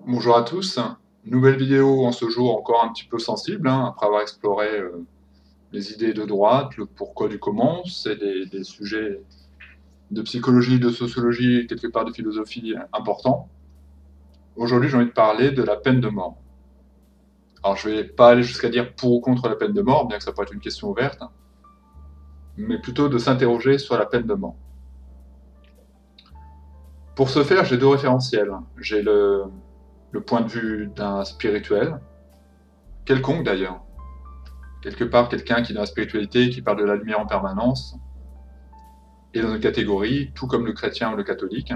Bonjour à tous, nouvelle vidéo en ce jour encore un petit peu sensible, après avoir exploré les idées de droite, le pourquoi du comment, c'est des sujets de psychologie, de sociologie et quelque part de philosophie importants. Aujourd'hui j'ai envie de parler de la peine de mort. Alors je vais pas aller jusqu'à dire pour ou contre la peine de mort, bien que ça pourrait être une question ouverte, mais plutôt de s'interroger sur la peine de mort. Pour ce faire, j'ai deux référentiels. J'ai le point de vue d'un spirituel, quelconque d'ailleurs, quelque part quelqu'un qui est dans la spiritualité, qui parle de la lumière en permanence, et dans une catégorie, tout comme le chrétien ou le catholique.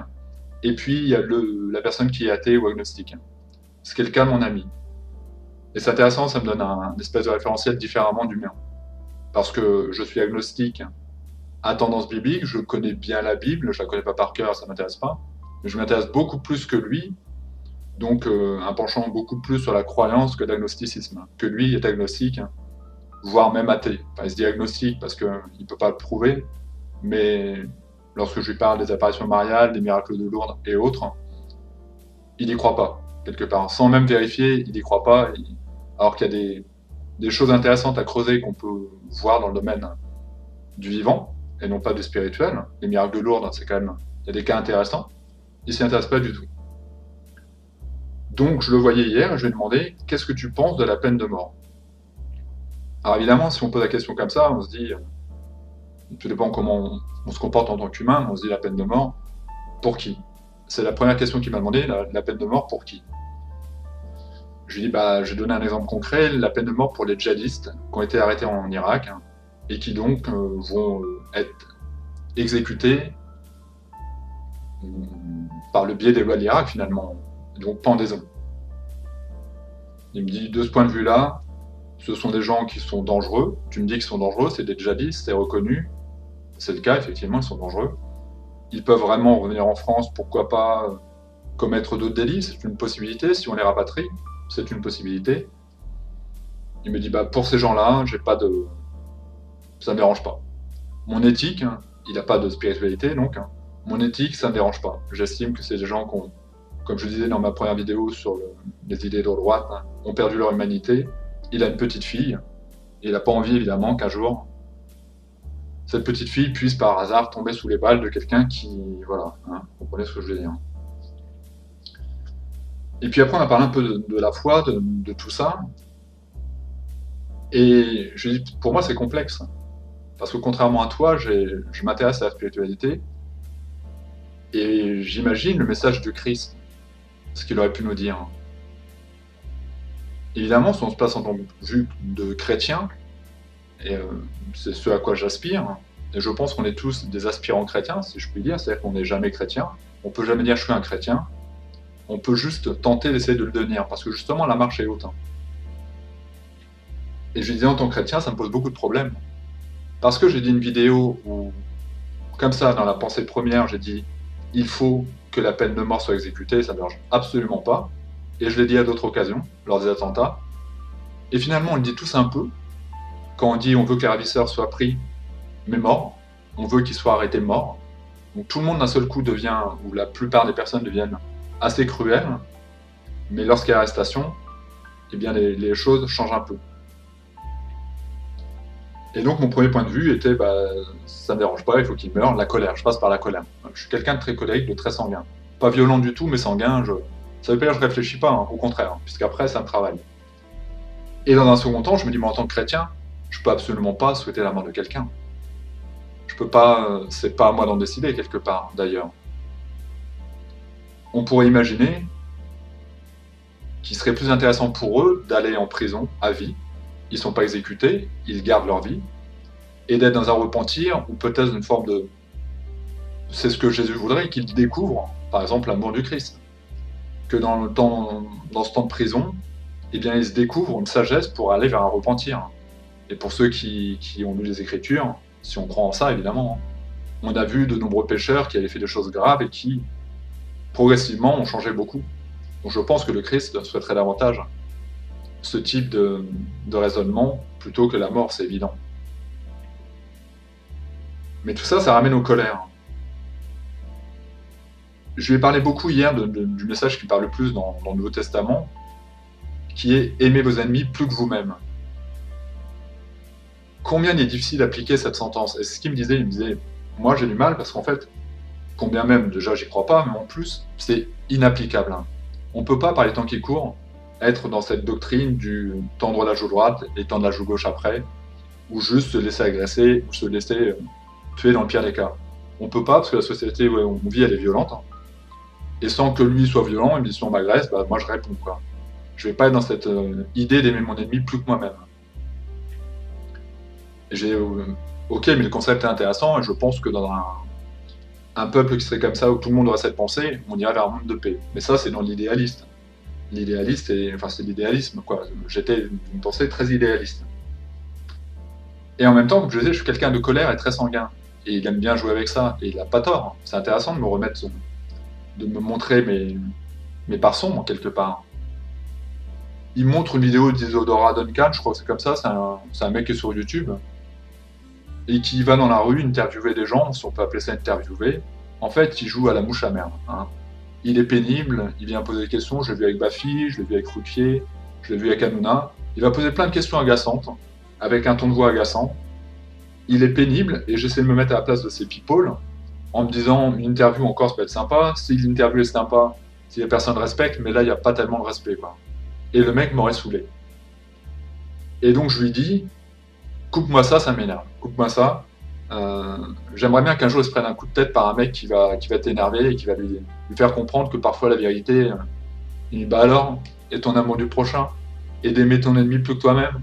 Et puis il y a la personne qui est athée ou agnostique. Ce qui est le cas de mon ami. Et c'est intéressant, ça me donne un espèce de référentiel différemment du mien. Parce que je suis agnostique à tendance biblique, je connais bien la Bible, je la connais pas par cœur, ça m'intéresse pas. Mais je m'intéresse beaucoup plus que lui, donc un penchant beaucoup plus sur la croyance que l'agnosticisme. Que lui est agnostique, voire même athée. Enfin, il se dit agnostique parce qu'il ne peut pas le prouver, mais lorsque je lui parle des apparitions mariales, des miracles de Lourdes et autres, il n'y croit pas, quelque part. Sans même vérifier, il n'y croit pas, alors qu'il y a des choses intéressantes à creuser qu'on peut voir dans le domaine du vivant, et non pas du spirituel. Les miracles de Lourdes, c'est quand même... Il y a des cas intéressants. Il s'y intéresse pas du tout. Donc je le voyais hier, et je lui ai demandé « Qu'est-ce que tu penses de la peine de mort ?» Alors évidemment, si on pose la question comme ça, on se dit... Tout dépend comment on se comporte en tant qu'humain, on se dit la peine de mort, pour qui? C'est la première question qu'il m'a demandé, la peine de mort pour qui? Je lui ai dit, bah, je vais donner un exemple concret, la peine de mort pour les djihadistes qui ont été arrêtés en Irak et qui donc vont être exécutés par le biais des lois de l'Irak finalement, donc pendaison. Il me dit, de ce point de vue-là, ce sont des gens qui sont dangereux, tu me dis qu'ils sont dangereux, c'est des djihadistes, c'est reconnu, c'est le cas, effectivement, ils sont dangereux. Ils peuvent vraiment revenir en France, pourquoi pas commettre d'autres délits, c'est une possibilité, si on les rapatrie, c'est une possibilité. Il me dit, bah, pour ces gens-là, j'ai pas de... ça me dérange pas. Mon éthique, il n'a pas de spiritualité, donc, mon éthique, ça me dérange pas. J'estime que c'est des gens qui ont, comme je disais dans ma première vidéo sur les idées de droite, ont perdu leur humanité. Il a une petite fille, et il n'a pas envie, évidemment, qu'un jour, cette petite fille puisse par hasard tomber sous les balles de quelqu'un qui... Voilà, vous comprenez ce que je veux dire. Et puis après, on a parlé un peu de la foi, de tout ça. Et je dis, pour moi, c'est complexe. Parce que contrairement à toi, je m'intéresse à la spiritualité. Et j'imagine le message du Christ, ce qu'il aurait pu nous dire. Évidemment, si on se place en tant que vue de chrétien, et c'est ce à quoi j'aspire, et je pense qu'on est tous des aspirants chrétiens, si je puis dire, c'est-à-dire qu'on n'est jamais chrétien. On peut jamais dire je suis un chrétien. On peut juste tenter d'essayer de le devenir, parce que justement la marche est haute. Et je disais en tant que chrétien, ça me pose beaucoup de problèmes. Parce que j'ai dit une vidéo où, comme ça, dans la pensée première, j'ai dit il faut que la peine de mort soit exécutée, ça ne dérange absolument pas. Et je l'ai dit à d'autres occasions, lors des attentats. Et finalement, on le dit tous un peu. Quand on dit on veut que les ravisseurs soient pris, mais morts, on veut qu'ils soient arrêtés morts. Donc tout le monde d'un seul coup devient, ou la plupart des personnes deviennent assez cruelles. Mais lorsqu'il y a arrestation, eh bien les choses changent un peu. Et donc mon premier point de vue était, bah, ça ne me dérange pas, il faut qu'il meure, la colère, je passe par la colère. Je suis quelqu'un de très colérique, de très sanguin. Pas violent du tout, mais sanguin, ça veut pas dire que je réfléchis pas, au contraire, puisqu'après ça me travaille. Et dans un second temps, je me dis, moi en tant que chrétien, je peux absolument pas souhaiter la mort de quelqu'un. Je peux pas, c'est pas à moi d'en décider quelque part, d'ailleurs. On pourrait imaginer qu'il serait plus intéressant pour eux d'aller en prison à vie. Ils sont pas exécutés, ils gardent leur vie, et d'être dans un repentir, ou peut-être une forme de... C'est ce que Jésus voudrait, qu'ils découvrent, par exemple, l'amour du Christ. Que dans ce temps de prison, eh bien, ils se découvrent une sagesse pour aller vers un repentir. Et pour ceux qui ont lu les Écritures, si on croit en ça, évidemment, on a vu de nombreux pécheurs qui avaient fait des choses graves et qui, progressivement, ont changé beaucoup. Donc je pense que le Christ souhaiterait davantage ce type de raisonnement plutôt que la mort, c'est évident. Mais tout ça, ça ramène aux colères. je lui ai parlé beaucoup hier du message qui parle le plus dans le Nouveau Testament, qui est « Aimez vos ennemis plus que vous-même ». Combien il est difficile d'appliquer cette sentence? Et c'est ce qu'il me disait, moi j'ai du mal parce qu'en fait, combien même, déjà j'y crois pas, mais en plus, c'est inapplicable. Hein. On peut pas, par les temps qui courent, être dans cette doctrine du tendre la joue droite et tendre la joue gauche après, ou juste se laisser agresser, ou se laisser tuer dans le pire des cas. On peut pas, parce que la société où on vit, elle est violente, hein. Et sans que lui soit violent, il me dit si on m'agresse, bah, moi je réponds, quoi. Je vais pas être dans cette idée d'aimer mon ennemi plus que moi-même. Ok, mais le concept est intéressant, et je pense que dans un peuple qui serait comme ça, où tout le monde aurait cette pensée, on irait vers un monde de paix. Mais ça, c'est dans l'idéaliste. L'idéaliste, c'est l'idéalisme, quoi. J'étais une pensée très idéaliste. Et en même temps, comme je disais, je suis quelqu'un de colère et très sanguin. Et il aime bien jouer avec ça, et il n'a pas tort. C'est intéressant de me remettre, de me montrer mes parts sombres, quelque part. Il montre une vidéo d'Isadora Duncan, je crois que c'est comme ça, c'est un mec qui est sur YouTube, et qui va dans la rue interviewer des gens, si on peut appeler ça interviewer. En fait, il joue à la mouche à merde. Hein. Il est pénible, il vient poser des questions, je l'ai vu avec Bafi, je l'ai vu avec Ruquier, je l'ai vu avec Hanouna. Il va poser plein de questions agaçantes, avec un ton de voix agaçant. Il est pénible, et j'essaie de me mettre à la place de ces people, en me disant, une interview encore, ça peut être sympa, si l'interview est sympa, si la personne respecte, mais là, il n'y a pas tellement de respect, quoi. Et le mec m'aurait saoulé. Et donc je lui dis, coupe-moi ça m'énerve. Coupe-moi ça. J'aimerais bien qu'un jour il se prenne un coup de tête par un mec qui va t'énerver et qui va lui faire comprendre que parfois la vérité, il dit bah alors, et ton amour du prochain, et d'aimer ton ennemi plus que toi-même.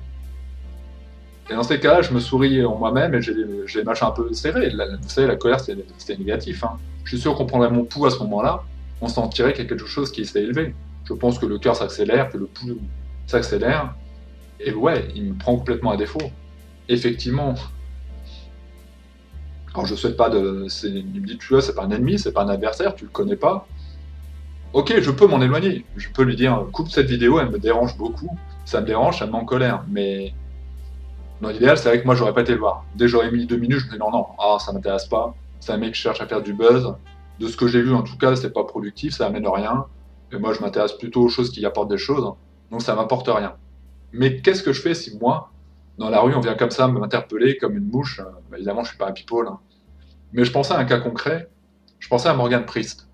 Et dans ces cas-là, je me souris en moi-même et j'ai les mâches un peu serrées. Vous savez, la colère, c'est négatif. Hein. Je suis sûr qu'on prendrait mon pouls à ce moment-là, on sentirait qu'il y a quelque chose qui s'est élevé. Je pense que le cœur s'accélère, que le pouls s'accélère. Et ouais, il me prend complètement à défaut. Effectivement. Alors je souhaite pas de... Il me dit, tu vois, c'est pas un ennemi, c'est pas un adversaire, tu le connais pas. Ok, je peux m'en éloigner. Je peux lui dire, coupe cette vidéo, elle me dérange beaucoup. Ça me dérange, ça me met en colère. Mais dans l'idéal, c'est vrai que moi, j'aurais pas été le voir. Dès que j'aurais mis 2 minutes, je me dis non, ça m'intéresse pas. C'est un mec qui cherche à faire du buzz. De ce que j'ai vu, en tout cas, c'est pas productif, ça amène rien. Et moi, je m'intéresse plutôt aux choses qui apportent des choses, donc ça m'apporte rien. Mais qu'est-ce que je fais si moi, dans la rue, on vient comme ça m'interpeller comme une mouche? Bah, évidemment, je suis pas un people. Hein. Mais je pensais à un cas concret. Je pensais à Morgan Priest,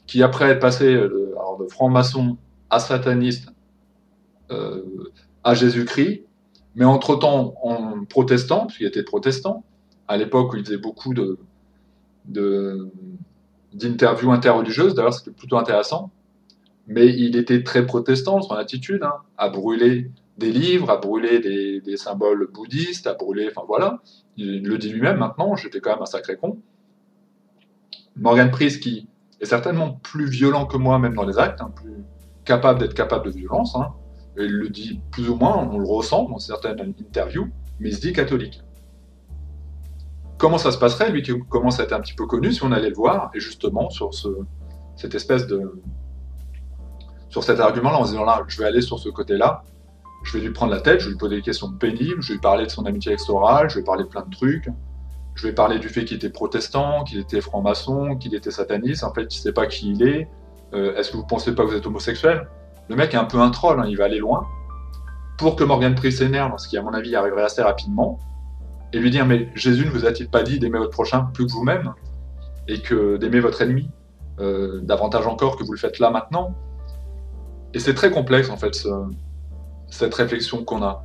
qui après être passé de franc-maçon à sataniste à Jésus-Christ, mais entre-temps en protestant, parce qu'il était protestant, à l'époque où il faisait beaucoup d'interviews interreligieuses, d'ailleurs c'était plutôt intéressant, mais il était très protestant, son attitude, hein, à brûler des livres, à brûler des symboles bouddhistes, à brûler, enfin voilà, il le dit lui-même maintenant, j'étais quand même un sacré con. Morgan Priest, qui est certainement plus violent que moi, même dans les actes, hein, plus d'être capable de violence, hein, et il le dit plus ou moins, on le ressent dans certaines interviews, mais il se dit catholique. Comment ça se passerait, lui qui commence à être un petit peu connu, si on allait le voir, et justement sur cette espèce sur cet argument-là, en se disant là, je vais aller sur ce côté-là, je vais lui prendre la tête, je vais lui poser des questions pénibles, je vais lui parler de son amitié avec Soral, je vais parler de plein de trucs, je vais parler du fait qu'il était protestant, qu'il était franc-maçon, qu'il était sataniste, en fait, il ne sait pas qui il est, est-ce que vous ne pensez pas que vous êtes homosexuel? Le mec est un peu un troll, hein, il va aller loin, pour que Morgan Priest s'énerve, ce qui à mon avis arriverait assez rapidement, et lui dire mais Jésus ne vous a-t-il pas dit d'aimer votre prochain plus que vous-même, et que d'aimer votre ennemi, davantage encore que vous le faites là maintenant? Et c'est très complexe en fait, cette réflexion qu'on a.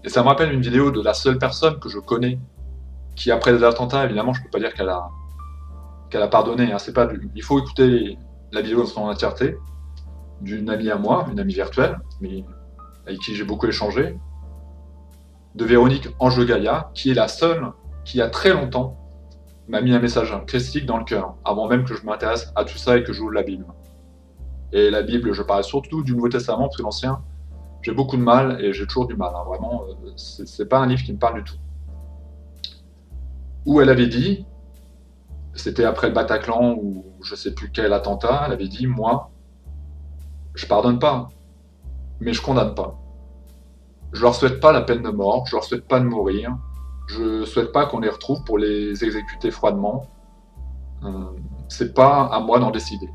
Et ça me rappelle une vidéo de la seule personne que je connais qui, après les attentats, évidemment, je ne peux pas dire qu'elle a pardonné. Hein. Il faut écouter la vidéo dans son entièreté d'une amie à moi, une amie virtuelle, mais avec qui j'ai beaucoup échangé, de Véronique Ange-Gaïa, qui est la seule qui, il y a très longtemps, m'a mis un message christique dans le cœur, avant même que je m'intéresse à tout ça et que j'ouvre la Bible. Et la Bible, je parle surtout du Nouveau Testament, parce que l'Ancien, j'ai beaucoup de mal, et j'ai toujours du mal. Hein. Vraiment, c'est pas un livre qui me parle du tout. Où elle avait dit, c'était après le Bataclan, ou je sais plus quel attentat, elle avait dit, moi, je pardonne pas, mais je condamne pas. Je leur souhaite pas la peine de mort, je leur souhaite pas de mourir, je souhaite pas qu'on les retrouve pour les exécuter froidement. c'est pas à moi d'en décider.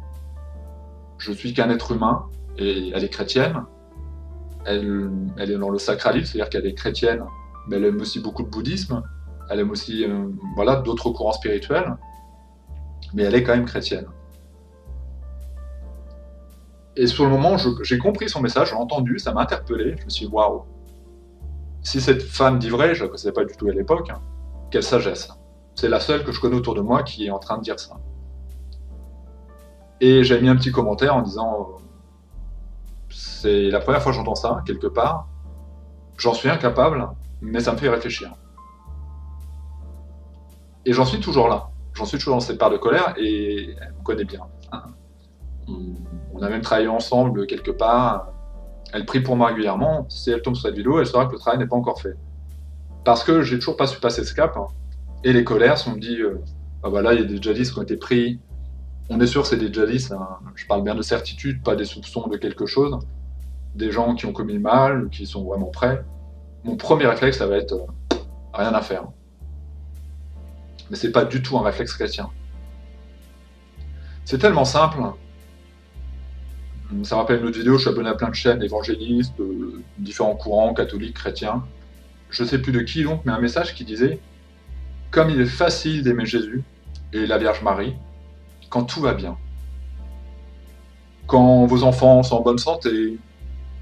Je suis qu'un être humain, et elle est chrétienne, elle est dans le sacralisme, c'est-à-dire qu'elle est chrétienne, mais elle aime aussi beaucoup le bouddhisme, elle aime aussi voilà, d'autres courants spirituels, mais elle est quand même chrétienne. Et sur le moment, j'ai compris son message, j'ai entendu, ça m'a interpellé, je me suis dit, waouh, si cette femme dit vrai, je ne la connaissais pas du tout à l'époque, quelle sagesse. C'est la seule que je connais autour de moi qui est en train de dire ça. Et j'ai mis un petit commentaire en disant, c'est la première fois que j'entends ça, quelque part, j'en suis incapable, mais ça me fait réfléchir. Et j'en suis toujours là. J'en suis toujours dans cette part de colère et elle me connaît bien. On a même travaillé ensemble quelque part. Elle prie pour moi régulièrement. Si elle tombe sur cette vidéo, elle saura que le travail n'est pas encore fait. Parce que j'ai toujours pas su passer ce cap. Et les colères, si on me dit, bah voilà, il y a des djihadistes qui ont été pris. On est sûr que c'est des djihadistes. Hein. Je parle bien de certitude, pas des soupçons de quelque chose. Des gens qui ont commis le mal, qui sont vraiment prêts. Mon premier réflexe, ça va être rien à faire. Mais c'est pas du tout un réflexe chrétien. C'est tellement simple. Ça me rappelle une autre vidéo, je suis abonné à plein de chaînes évangélistes, différents courants, catholiques, chrétiens. Je sais plus de qui donc, mais un message qui disait « Comme il est facile d'aimer Jésus et la Vierge Marie, quand tout va bien. Quand vos enfants sont en bonne santé,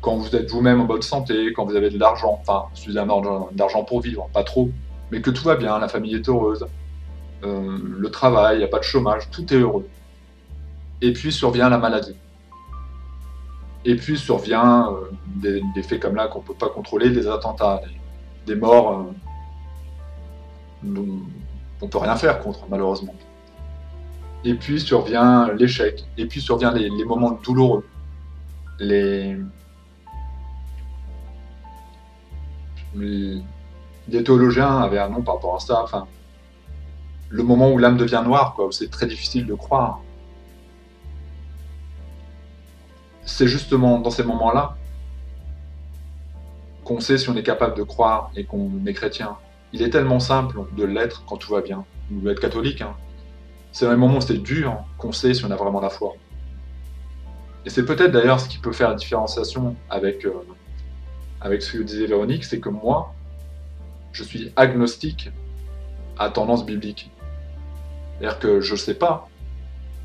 quand vous êtes vous-même en bonne santé, quand vous avez de l'argent, enfin, suffisamment d'argent pour vivre, pas trop, mais que tout va bien, la famille est heureuse, le travail, il n'y a pas de chômage, tout est heureux. Et puis survient la maladie. Et puis survient des faits comme là qu'on ne peut pas contrôler, des attentats, des morts dont on ne peut rien faire contre, malheureusement. Et puis survient l'échec, et puis survient les moments douloureux, les théologiens avaient un nom par rapport à ça, enfin, le moment où l'âme devient noire, quoi, où c'est très difficile de croire. C'est justement dans ces moments-là qu'on sait si on est capable de croire et qu'on est chrétien. Il est tellement simple de l'être quand tout va bien, ou d'être catholique. Hein. C'est dans les moments où c'est dur qu'on sait si on a vraiment la foi. Et c'est peut-être d'ailleurs ce qui peut faire la différenciation avec ce que disait Véronique, c'est que moi, je suis agnostique à tendance biblique. C'est-à-dire que je ne sais pas,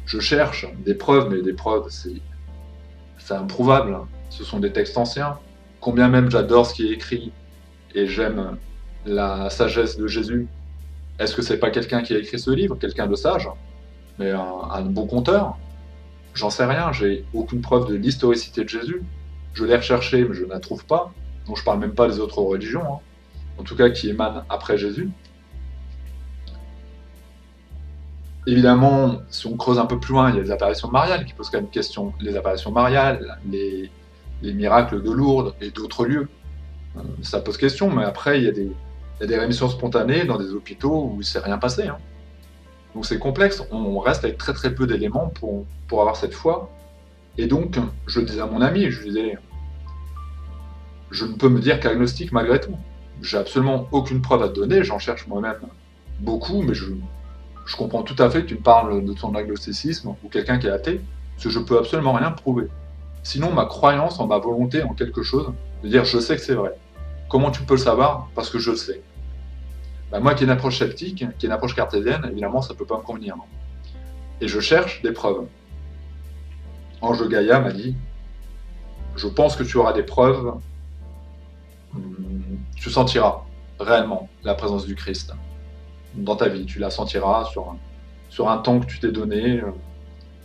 je cherche des preuves, mais des preuves, c'est improuvable. Ce sont des textes anciens. Combien même j'adore ce qui est écrit et j'aime la sagesse de Jésus. Est-ce que c'est pas quelqu'un qui a écrit ce livre, quelqu'un de sage, mais un bon conteur? J'en sais rien, j'ai aucune preuve de l'historicité de Jésus. Je l'ai recherché, mais je ne la trouve pas. Donc je parle même pas des autres religions, hein. En tout cas qui émanent après Jésus. Évidemment, si on creuse un peu plus loin, il y a les apparitions mariales qui posent quand même une question. Les apparitions mariales, les miracles de Lourdes et d'autres lieux. Ça pose question, mais après, il y a des rémissions spontanées dans des hôpitaux où il ne s'est rien passé. Hein. Donc c'est complexe, on reste avec très très peu d'éléments pour avoir cette foi. Et donc, je disais à mon ami, je disais, je ne peux me dire qu'agnostique malgré tout. J'ai absolument aucune preuve à te donner, j'en cherche moi-même beaucoup, mais je comprends tout à fait que tu me parles de ton agnosticisme ou quelqu'un qui est athée, parce que je peux absolument rien prouver. Sinon, ma croyance en ma volonté en quelque chose, de dire je sais que c'est vrai. Comment tu peux le savoir? Parce que je le sais. Ben, moi qui ai une approche sceptique, qui est une approche cartésienne, évidemment ça ne peut pas me convenir. Et je cherche des preuves. Ange de Gaïa m'a dit, je pense que tu auras des preuves, tu sentiras réellement la présence du Christ dans ta vie. Tu la sentiras sur un temps que tu t'es donné,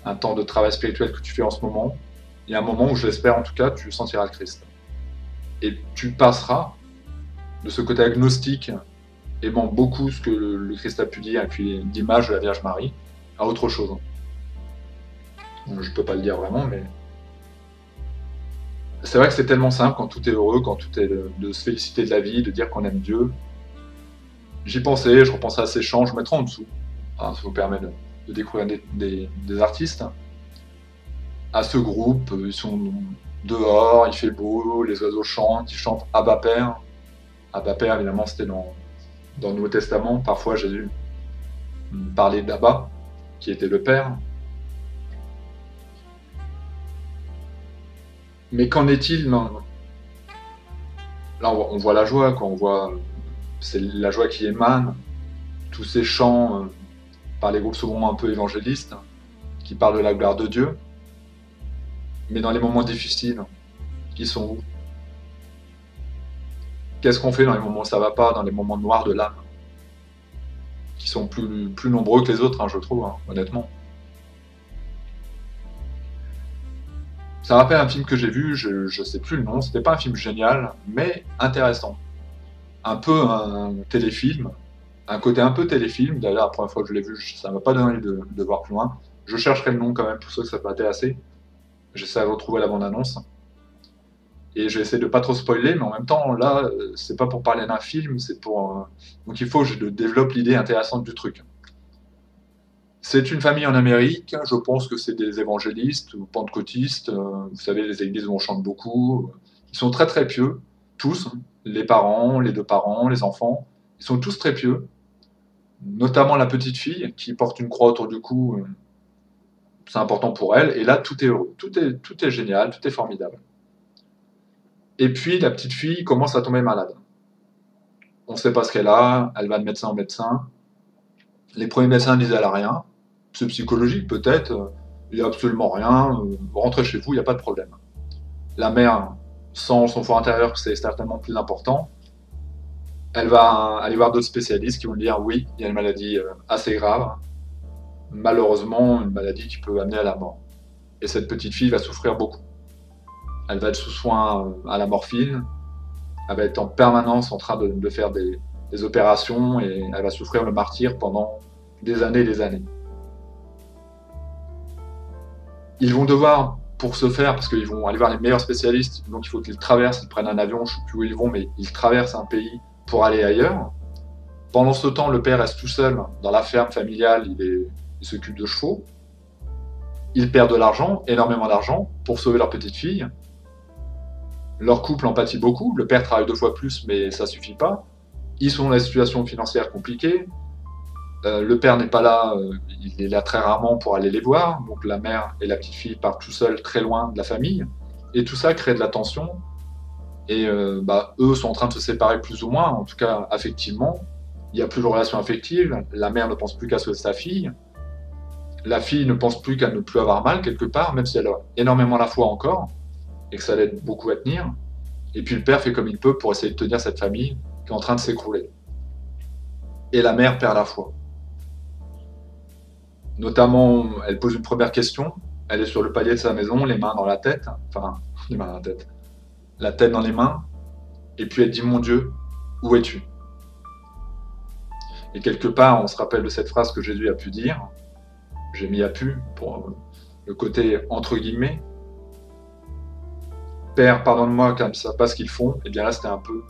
un temps de travail spirituel que tu fais en ce moment. Il y a un moment où, je l'espère en tout cas, tu sentiras le Christ. Et tu passeras de ce côté agnostique, aimant beaucoup ce que le Christ a pu dire, et puis l'image de la Vierge Marie, à autre chose. Je ne peux pas le dire vraiment, mais c'est vrai que c'est tellement simple quand tout est heureux, quand tout est de se féliciter de la vie, de dire qu'on aime Dieu. J'y pensais, je repensais à ces chants, je mettrai en dessous. Ça vous permet de découvrir des artistes. À ce groupe, ils sont dehors, il fait beau, les oiseaux chantent, ils chantent Abba Père. Abba Père, évidemment, c'était dans le Nouveau Testament. Parfois, Jésus parlait d'Abba. qui était le père. Mais qu'en est-il? Non, là, on voit la joie, quoi. On voit, c'est la joie qui émane, tous ces chants par les groupes souvent un peu évangélistes, qui parlent de la gloire de Dieu. Mais dans les moments difficiles, ils sont où? Qu'est-ce qu'on fait dans les moments où ça va pas, dans les moments noirs de l'âme, qui sont plus nombreux que les autres, hein, je trouve, hein, honnêtement. Ça rappelle un film que j'ai vu, je sais plus le nom, c'était pas un film génial, mais intéressant. Un peu un téléfilm, un côté un peu téléfilm, d'ailleurs la première fois que je l'ai vu, ça m'a pas donné envie de voir plus loin. Je chercherai le nom quand même pour ceux que ça peut intéresser. J'essaie de retrouver la bande-annonce. Et je vais essayer de pas trop spoiler, mais en même temps, là, c'est pas pour parler d'un film, c'est pour... Donc il faut que je développe l'idée intéressante du truc. C'est une famille en Amérique, je pense que c'est des évangélistes ou pentecôtistes, vous savez, les églises où on chante beaucoup. Ils sont très très pieux, tous, les parents, les deux parents, les enfants, ils sont tous très pieux, notamment la petite fille qui porte une croix autour du cou, c'est important pour elle, et là tout est heureux, tout est génial, tout est formidable. Et puis la petite fille commence à tomber malade. On ne sait pas ce qu'elle a, elle va de médecin en médecin. Les premiers médecins disent elle a rien, c'est psychologique peut-être, il n'y a absolument rien, rentrez chez vous, il n'y a pas de problème. La mère sent son fort intérieur que c'est certainement plus important. Elle va aller voir d'autres spécialistes qui vont lui dire oui, il y a une maladie assez grave, malheureusement une maladie qui peut amener à la mort. Et cette petite fille va souffrir beaucoup. Elle va être sous soins à la morphine, elle va être en permanence en train de faire des opérations et elle va souffrir le martyre pendant des années et des années. Ils vont devoir, pour ce faire, parce qu'ils vont aller voir les meilleurs spécialistes, donc il faut qu'ils traversent, ils prennent un avion, je ne sais plus où ils vont, mais ils traversent un pays pour aller ailleurs. Pendant ce temps, le père reste tout seul dans la ferme familiale, il s'occupe de chevaux. Ils perdent de l'argent, énormément d'argent, pour sauver leur petite fille. Leur couple en pâtit beaucoup, le père travaille 2 fois plus, mais ça suffit pas. Ils sont dans la situation financière compliquée. Le père n'est pas là, il est là très rarement pour aller les voir, donc la mère et la petite fille partent tout seuls très loin de la famille, et tout ça crée de la tension, et eux sont en train de se séparer plus ou moins, en tout cas affectivement, il n'y a plus de relation affective, la mère ne pense plus qu'à sauver sa fille, la fille ne pense plus qu'à ne plus avoir mal quelque part, même si elle a énormément la foi encore, et que ça l'aide beaucoup à tenir, et puis le père fait comme il peut pour essayer de tenir cette famille qui est en train de s'écrouler. Et la mère perd la foi. Notamment, elle pose une première question, elle est sur le palier de sa maison, les mains dans la tête, enfin, les mains dans la tête dans les mains, et puis elle dit « Mon Dieu, où es-tu » Et quelque part, on se rappelle de cette phrase que Jésus a pu dire, j'ai mis « a pu » pour le côté entre guillemets, « Père, pardonne-moi car ils ne savent pas ce qu'ils font », et bien là c'était un peu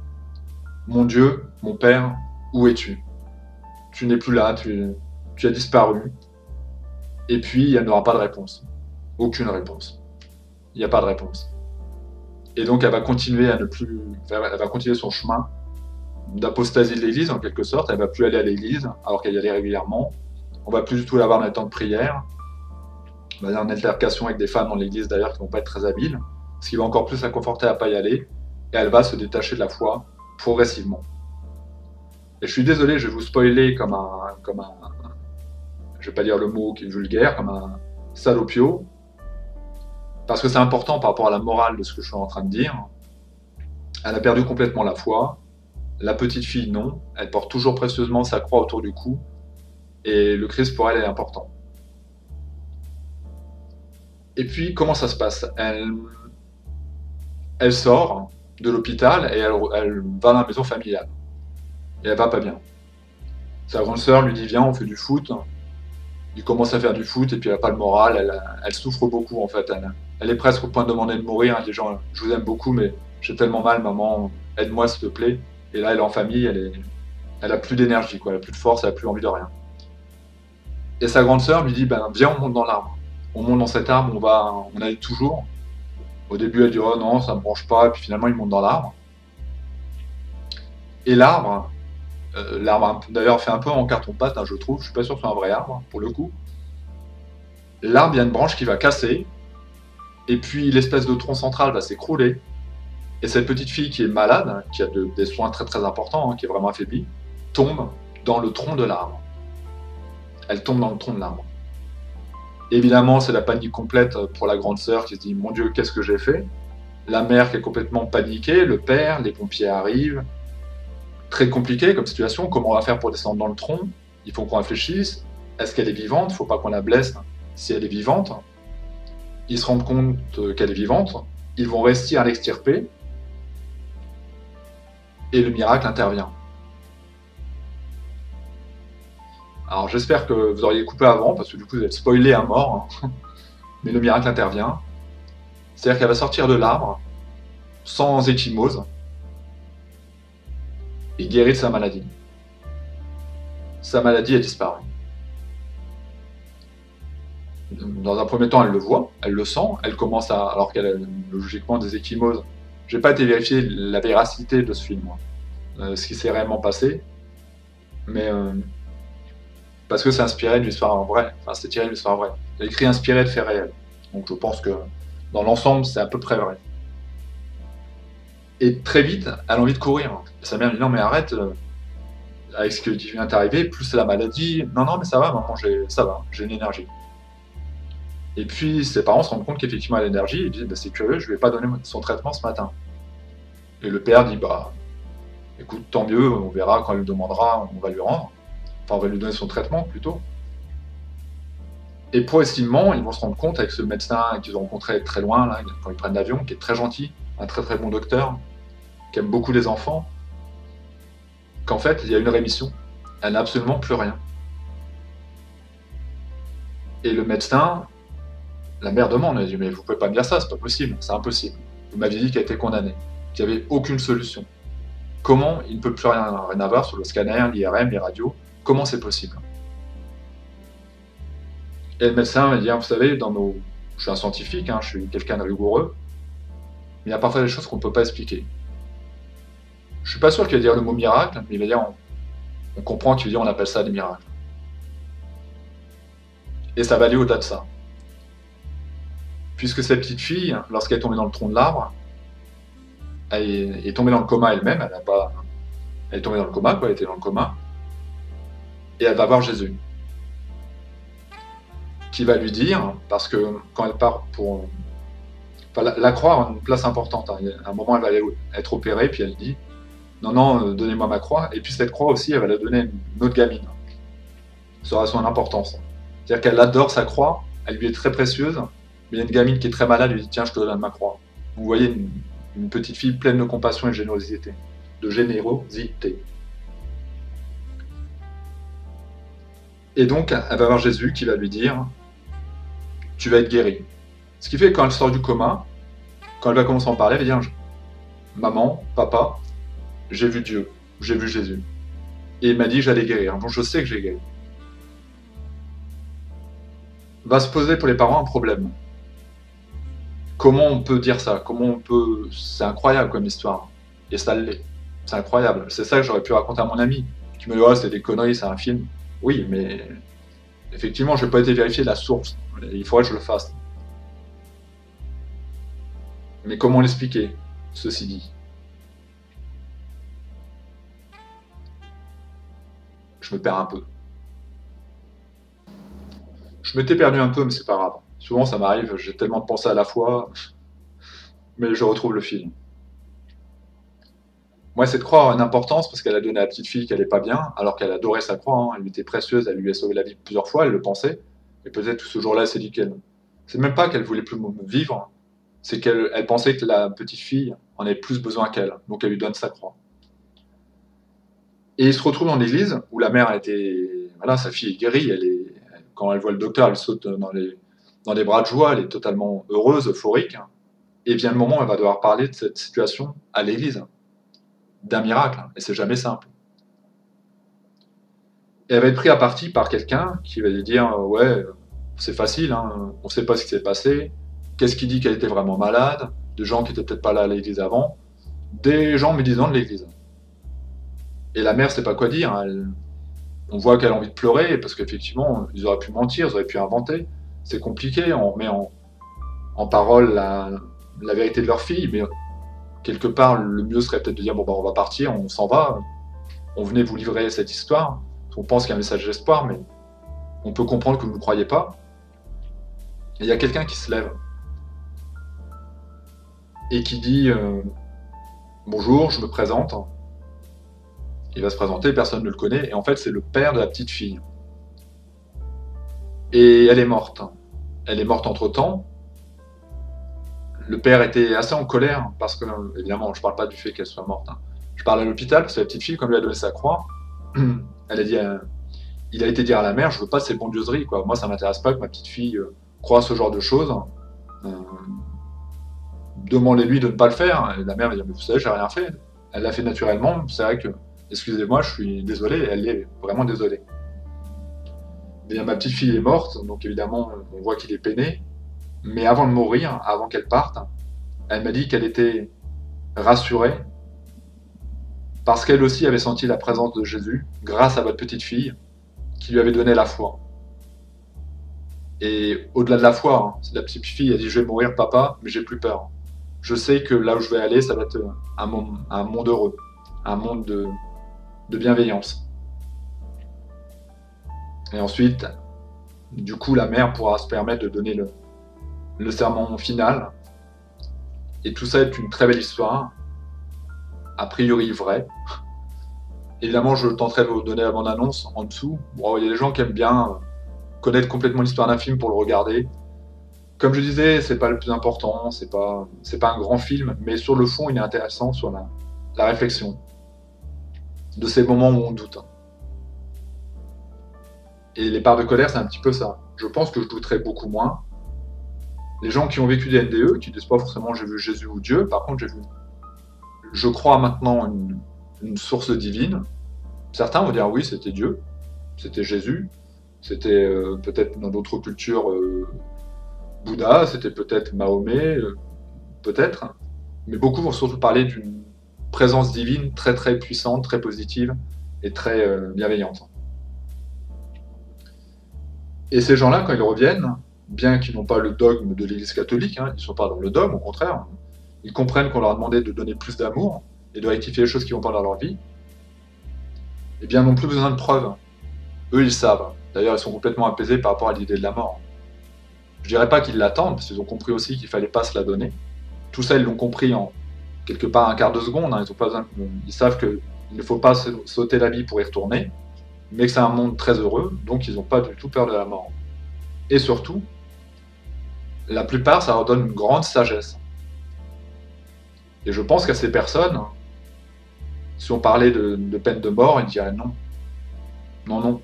« Mon Dieu, mon Père, où es-tu » Tu n'es plus là, tu as disparu, et puis elle n'aura pas de réponse. Aucune réponse. Il n'y a pas de réponse. Et donc elle va continuer elle va continuer son chemin d'apostasie de l'église en quelque sorte, elle ne va plus aller à l'église alors qu'elle y allait régulièrement, on ne va plus du tout l'avoir dans les temps de prière, on va aller en altercation avec des femmes dans l'église d'ailleurs qui ne vont pas être très habiles, ce qui va encore plus la conforter à ne pas y aller, et elle va se détacher de la foi progressivement. Et je suis désolé, je vais vous spoiler comme un je vais pas dire le mot qui est vulgaire, comme un salopio, parce que c'est important par rapport à la morale de ce que je suis en train de dire. Elle a perdu complètement la foi, la petite fille non, elle porte toujours précieusement sa croix autour du cou, et le Christ pour elle est important. Et puis comment ça se passe? Elle sort de l'hôpital et elle va dans la maison familiale, et elle va pas bien. Sa grande sœur lui dit viens, on fait du foot. Il commence à faire du foot et puis elle n'a pas le moral, elle souffre beaucoup en fait. Elle est presque au point de demander de mourir. Elle dit genre, je vous aime beaucoup, mais j'ai tellement mal, maman, aide-moi s'il te plaît. Et là, elle est en famille, elle a plus d'énergie, quoi, elle a plus de force, elle a plus envie de rien. Et sa grande sœur lui dit, ben viens, on monte dans l'arbre. On monte dans cet arbre, on aille toujours. Au début, elle dit, oh non, ça me branche pas, et puis finalement, ils montent dans l'arbre. Et l'arbre L'arbre, d'ailleurs, fait un peu en carton-pâte, hein, je trouve. Je suis pas sûr que ce soit un vrai arbre, pour le coup. L'arbre, il y a une branche qui va casser, et puis l'espèce de tronc central va s'écrouler. Et cette petite fille qui est malade, hein, qui a des soins très très importants, hein, qui est vraiment affaiblie, tombe dans le tronc de l'arbre. Elle tombe dans le tronc de l'arbre. Évidemment, c'est la panique complète pour la grande sœur qui se dit « Mon Dieu, qu'est-ce que j'ai fait ?» La mère qui est complètement paniquée, le père, les pompiers arrivent. Très compliqué comme situation, comment on va faire pour descendre dans le tronc? Il faut qu'on réfléchisse. Est-ce qu'elle est vivante? Il ne faut pas qu'on la blesse si elle est vivante. Ils se rendent compte qu'elle est vivante. Ils vont réussir à l'extirper. Et le miracle intervient. Alors j'espère que vous auriez coupé avant, parce que du coup vous êtes spoilé à mort. Hein. Mais le miracle intervient. C'est-à-dire qu'elle va sortir de l'arbre, sans échymose, et guérit de sa maladie. Sa maladie a disparu. Dans un premier temps, elle le voit, elle le sent, elle commence à... Alors qu'elle a logiquement des échymoses. Je n'ai pas été vérifier la véracité de ce film, ce qui s'est réellement passé, mais parce que c'est inspiré d'une histoire vraie, enfin c'est tiré d'une histoire vraie. Il a écrit inspiré de faits réels, donc je pense que dans l'ensemble, c'est à peu près vrai. Et très vite, elle a envie de courir. Et sa mère lui dit « Non mais arrête, avec ce qui vient d'arriver, plus c'est la maladie. Non, non, mais ça va, maman, ça va, j'ai une énergie. » Et puis ses parents se rendent compte qu'effectivement elle a l'énergie, ils disent bah, « C'est curieux, je ne lui ai pas donné son traitement ce matin. » Et le père dit « Bah, écoute, tant mieux, on verra quand elle le demandera, on va lui rendre. Enfin, on va lui donner son traitement plutôt. » Et progressivement, ils vont se rendre compte avec ce médecin qu'ils ont rencontré très loin, là, quand ils prennent l'avion, qui est très gentil, un très très bon docteur, qui aime beaucoup les enfants, qu'en fait, il y a une rémission. Elle n'a absolument plus rien. Et le médecin, la mère demande, elle dit « Mais vous ne pouvez pas me dire ça, c'est pas possible, c'est impossible. Vous m'aviez dit qu'elle était condamnée, qu'il n'y avait aucune solution. Comment il ne peut plus rien avoir sur le scanner, l'IRM, les radios? Comment c'est possible ?» Et le médecin va dire « Vous savez, je suis un scientifique, hein, je suis quelqu'un de rigoureux, mais il y a parfois des choses qu'on ne peut pas expliquer. » Je suis pas sûr qu'il va dire le mot miracle, mais il va dire on comprend qu'il va dire on appelle ça des miracles. Et ça va aller au-delà de ça. Puisque cette petite fille, lorsqu'elle est tombée dans le tronc de l'arbre, elle est tombée dans le coma elle-même, elle est tombée dans le coma, quoi, elle était dans le coma, et elle va voir Jésus, qui va lui dire, parce que quand elle part pour... Enfin, la croix a une place importante, hein. À un moment elle va être opérée, puis elle dit non, non, donnez-moi ma croix. Et puis cette croix aussi, elle va la donner à une autre gamine. Ça aura son importance. C'est-à-dire qu'elle adore sa croix, elle lui est très précieuse, mais il y a une gamine qui est très malade, elle lui dit tiens, je te donne ma croix. Vous voyez une petite fille pleine de compassion et de générosité. Et donc, elle va voir Jésus qui va lui dire tu vas être guérie. Ce qui fait que quand elle sort du coma, quand elle va commencer à en parler, elle va dire maman, papa, j'ai vu Dieu, j'ai vu Jésus. Et il m'a dit que j'allais guérir. Donc je sais que j'ai guéri. Va se poser pour les parents un problème. Comment on peut dire ça? Comment on peut... C'est incroyable comme histoire. Et ça l'est. C'est incroyable. C'est ça que j'aurais pu raconter à mon ami. Qui me dit oh, c'est des conneries, c'est un film. Oui, mais effectivement, je n'ai pas été vérifier la source. Il faudrait que je le fasse. Mais comment l'expliquer, ceci dit? Je me perds un peu. Je m'étais perdu un peu, mais c'est pas grave. Souvent, ça m'arrive, j'ai tellement de pensées à la fois, mais je retrouve le film. Moi, cette croix a une importance parce qu'elle a donné à la petite fille qu'elle n'est pas bien, alors qu'elle adorait sa croix, hein. Elle lui était précieuse, elle lui a sauvé la vie plusieurs fois, elle le pensait. Et peut-être que ce jour-là, elle s'est dit qu'elle... C'est même pas qu'elle voulait plus vivre, c'est qu'elle pensait que la petite fille en avait plus besoin qu'elle, donc elle lui donne sa croix. Et il se retrouve dans l'église où la mère a été... Voilà, sa fille est guérie, quand elle voit le docteur, elle saute dans les bras de joie, elle est totalement heureuse, euphorique. Et vient le moment où elle va devoir parler de cette situation à l'église, d'un miracle, et c'est jamais simple. Et elle va être prise à partie par quelqu'un qui va lui dire ouais, c'est facile, hein, on ne sait pas ce qui s'est passé, qu'est-ce qui dit qu'elle était vraiment malade, des gens qui n'étaient peut-être pas là à l'église avant, des gens médisants de l'église. Et la mère, sait pas quoi dire. On voit qu'elle a envie de pleurer, parce qu'effectivement, ils auraient pu mentir, ils auraient pu inventer. C'est compliqué, on remet en parole la vérité de leur fille, mais quelque part, le mieux serait peut-être de dire, bon, bah, on va partir, on s'en va, on venait vous livrer cette histoire, on pense qu'il y a un message d'espoir, mais on peut comprendre que vous ne croyez pas. Et il y a quelqu'un qui se lève et qui dit bonjour, je me présente. Il va se présenter, personne ne le connaît, et en fait, c'est le père de la petite fille. Et elle est morte. Elle est morte entre-temps. Le père était assez en colère, parce que, évidemment, je ne parle pas du fait qu'elle soit morte. Je parle à l'hôpital, parce que la petite fille, comme lui a donné sa croix, elle a dit, il a été dire à la mère, je veux pas de ces bondieuseries, quoi. Moi, ça m'intéresse pas que ma petite fille croie ce genre de choses. Demandez-lui de ne pas le faire. Et la mère va dire, mais vous savez, j'ai rien fait. Elle l'a fait naturellement. C'est vrai que, excusez-moi, je suis désolé. Elle est vraiment désolée. Mais ma petite fille est morte, donc évidemment, on voit qu'il est peiné. Mais avant de mourir, avant qu'elle parte, elle m'a dit qu'elle était rassurée parce qu'elle aussi avait senti la présence de Jésus grâce à votre petite fille qui lui avait donné la foi. Et au-delà de la foi, la petite fille a dit, je vais mourir, papa, mais j'ai plus peur. Je sais que là où je vais aller, ça va être un monde heureux, un monde de bienveillance. Et ensuite, du coup, la mère pourra se permettre de donner le sermon final. Et tout ça est une très belle histoire, a priori vraie. Évidemment, je tenterai de vous donner la bande-annonce en dessous. Bon, il y a des gens qui aiment bien connaître complètement l'histoire d'un film pour le regarder. Comme je disais, c'est pas le plus important, c'est pas un grand film, mais sur le fond, il est intéressant sur la réflexion de ces moments où on doute. Et les parts de colère, c'est un petit peu ça. Je pense que je douterais beaucoup moins. Les gens qui ont vécu des NDE, qui disent pas forcément j'ai vu Jésus ou Dieu, par contre je crois maintenant une source divine. Certains vont dire oui, c'était Dieu, c'était Jésus, c'était peut-être dans d'autres cultures Bouddha, c'était peut-être Mahomet, peut-être. Mais beaucoup vont surtout parler d'une présence divine très très puissante, très positive et très bienveillante. Et ces gens-là, quand ils reviennent, bien qu'ils n'ont pas le dogme de l'Église catholique, ils ne sont pas dans le dogme, au contraire, ils comprennent qu'on leur a demandé de donner plus d'amour et de rectifier les choses qui vont pas dans leur vie, eh bien, n'ont plus besoin de preuves. Eux, ils savent. D'ailleurs, ils sont complètement apaisés par rapport à l'idée de la mort. Je dirais pas qu'ils l'attendent, parce qu'ils ont compris aussi qu'il fallait pas se la donner. Tout ça, ils l'ont compris en quelque part un quart de seconde. Ils ont pas besoin, ils savent qu'il ne faut pas sauter la vie pour y retourner, mais que c'est un monde très heureux, donc ils n'ont pas du tout peur de la mort. Et surtout, la plupart, ça leur donne une grande sagesse. Et je pense qu'à ces personnes, si on parlait de peine de mort, ils diraient non. Non, non.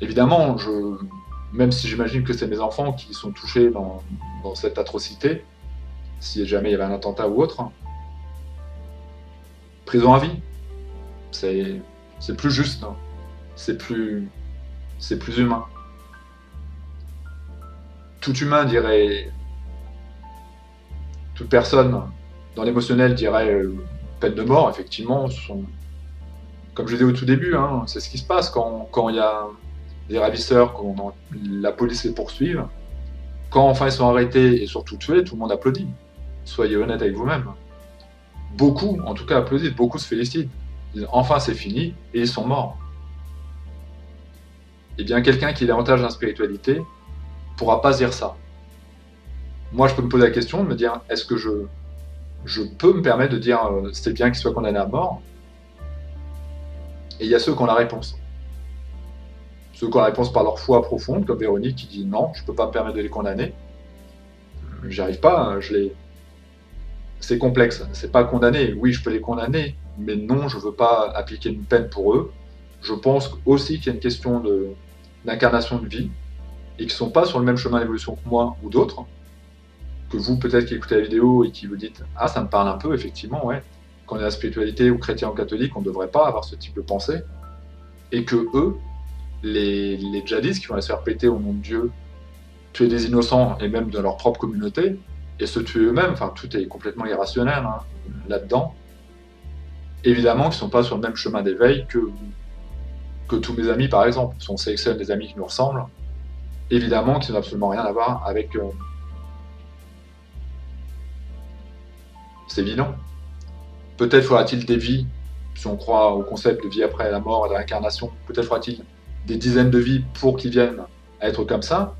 Évidemment, même si j'imagine que c'est mes enfants qui sont touchés dans cette atrocité, si jamais il y avait un attentat ou autre, prison à vie, c'est plus juste, c'est plus humain. Tout humain dirait, toute personne dans l'émotionnel dirait peine de mort, effectivement, comme je disais au tout début, c'est ce qui se passe quand il y a des ravisseurs, quand la police les poursuit. Quand enfin ils sont arrêtés et surtout tués, tout le monde applaudit. Soyez honnête avec vous-même. Beaucoup, en tout cas, applaudissent, beaucoup se félicitent. Ils disent enfin c'est fini et ils sont morts. Eh bien, quelqu'un qui a davantage dans la spiritualité pourra pas se dire ça. Moi, je peux me poser la question de me dire est-ce que je peux me permettre de dire c'est bien qu'ils soient condamnés à mort? Et il y a ceux qui ont la réponse. Ceux qui ont la réponse par leur foi profonde, comme Véronique qui dit non, je ne peux pas me permettre de les condamner. J'y arrive pas, c'est complexe. C'est pas condamner. Oui, je peux les condamner, mais non, je veux pas appliquer une peine pour eux. Je pense aussi qu'il y a une question d'incarnation de vie et qu'ils ne sont pas sur le même chemin d'évolution que moi ou d'autres. Que vous, peut-être, qui écoutez la vidéo et qui vous dites ah, ça me parle un peu, effectivement, ouais. Quand on est à la spiritualité ou chrétien ou catholique, on ne devrait pas avoir ce type de pensée. Et que eux, les djihadistes qui vont aller se faire péter au nom de Dieu, tuer des innocents et même de leur propre communauté, et se tuer eux-mêmes, enfin tout est complètement irrationnel là-dedans, Évidemment qu'ils ne sont pas sur le même chemin d'éveil que tous mes amis, par exemple. Si on sélectionne des amis qui nous ressemblent, évidemment qu'ils n'ont absolument rien à voir avec... c'est évident. Peut-être faudra-t-il des vies, si on croit au concept de vie après la mort et la réincarnation, peut-être faudra-t-il des dizaines de vies pour qu'ils viennent à être comme ça.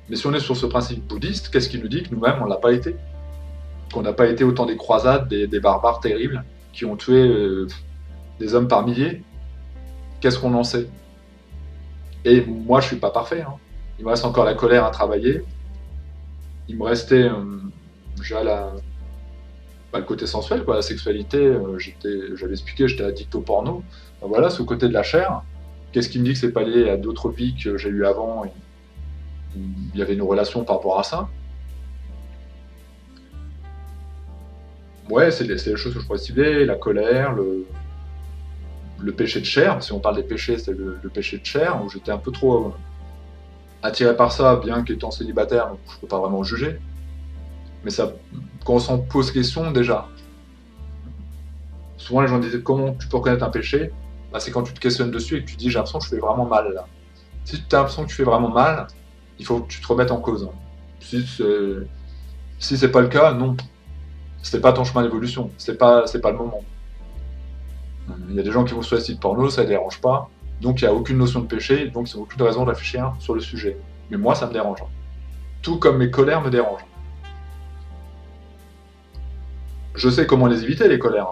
Mais si on est sur ce principe bouddhiste, qu'est-ce qui nous dit que nous-mêmes, on ne l'a pas été? Qu'on n'a pas été autant des croisades, des barbares terribles, qui ont tué des hommes par milliers? Qu'est-ce qu'on en sait? Et moi, je suis pas parfait. Hein. Il me reste encore la colère à travailler. Il me restait déjà le côté sensuel, quoi, la sexualité. J'avais expliqué, j'étais addict au porno. Donc voilà, ce côté de la chair. Qu'est-ce qui me dit que c'est pas lié à d'autres vies que j'ai eues avant? Il y avait une relation par rapport à ça. Ouais, c'est les choses que je pourrais cibler, la colère, le péché de chair. Si on parle des péchés, c'est le péché de chair, où j'étais un peu trop attiré par ça, bien qu'étant célibataire, donc je peux pas vraiment juger. Mais ça, quand on s'en pose question, déjà, souvent les gens disaient comment tu peux reconnaître un péché? Bah, c'est quand tu te questionnes dessus et que tu dis j'ai l'impression que je fais vraiment mal là. Si tu as l'impression que tu fais vraiment mal, il faut que tu te remettes en cause. Si c'est pas le cas, non. C'est pas ton chemin d'évolution, c'est pas le moment. Il y a des gens qui vont sur les sites porno, ça les dérange pas, donc il n'y a aucune notion de péché, donc ils n'ont aucune raison de réfléchir sur le sujet. Mais moi, ça me dérange. Tout comme mes colères me dérangent. Je sais comment les éviter, les colères.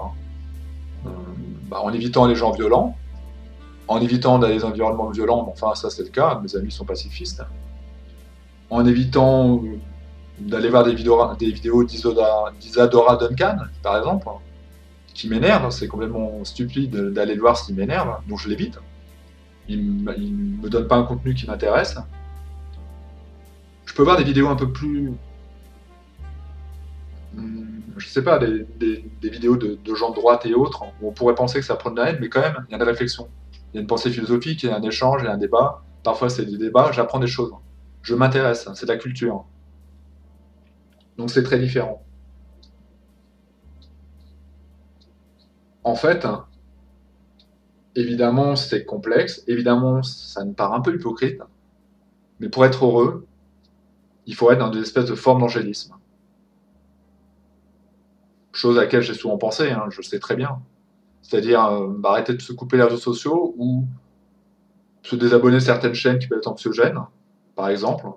En évitant les gens violents, en évitant d'aller dans des environnements violents, enfin ça c'est le cas, mes amis sont pacifistes, en évitant d'aller voir des vidéos d'Isadora Duncan, par exemple, qui m'énervent, c'est complètement stupide d'aller le voir s'il m'énerve, donc je l'évite. Il me donne pas un contenu qui m'intéresse. Je peux voir des vidéos un peu plus... je sais pas, des vidéos de gens de droite et autres, où on pourrait penser que ça prône la haine, mais quand même, il y a des réflexions. Il y a une pensée philosophique, il y a un échange, il y a un débat. Parfois c'est des débats, j'apprends des choses. Je m'intéresse, c'est de la culture. Donc c'est très différent. En fait, évidemment c'est complexe, évidemment ça me paraît un peu hypocrite, mais pour être heureux, il faut être dans des espèces de formes d'angélisme. Chose à laquelle j'ai souvent pensé, hein, je sais très bien. C'est-à-dire arrêter de se couper les réseaux sociaux ou se désabonner de certaines chaînes qui peuvent être anxiogènes, par exemple.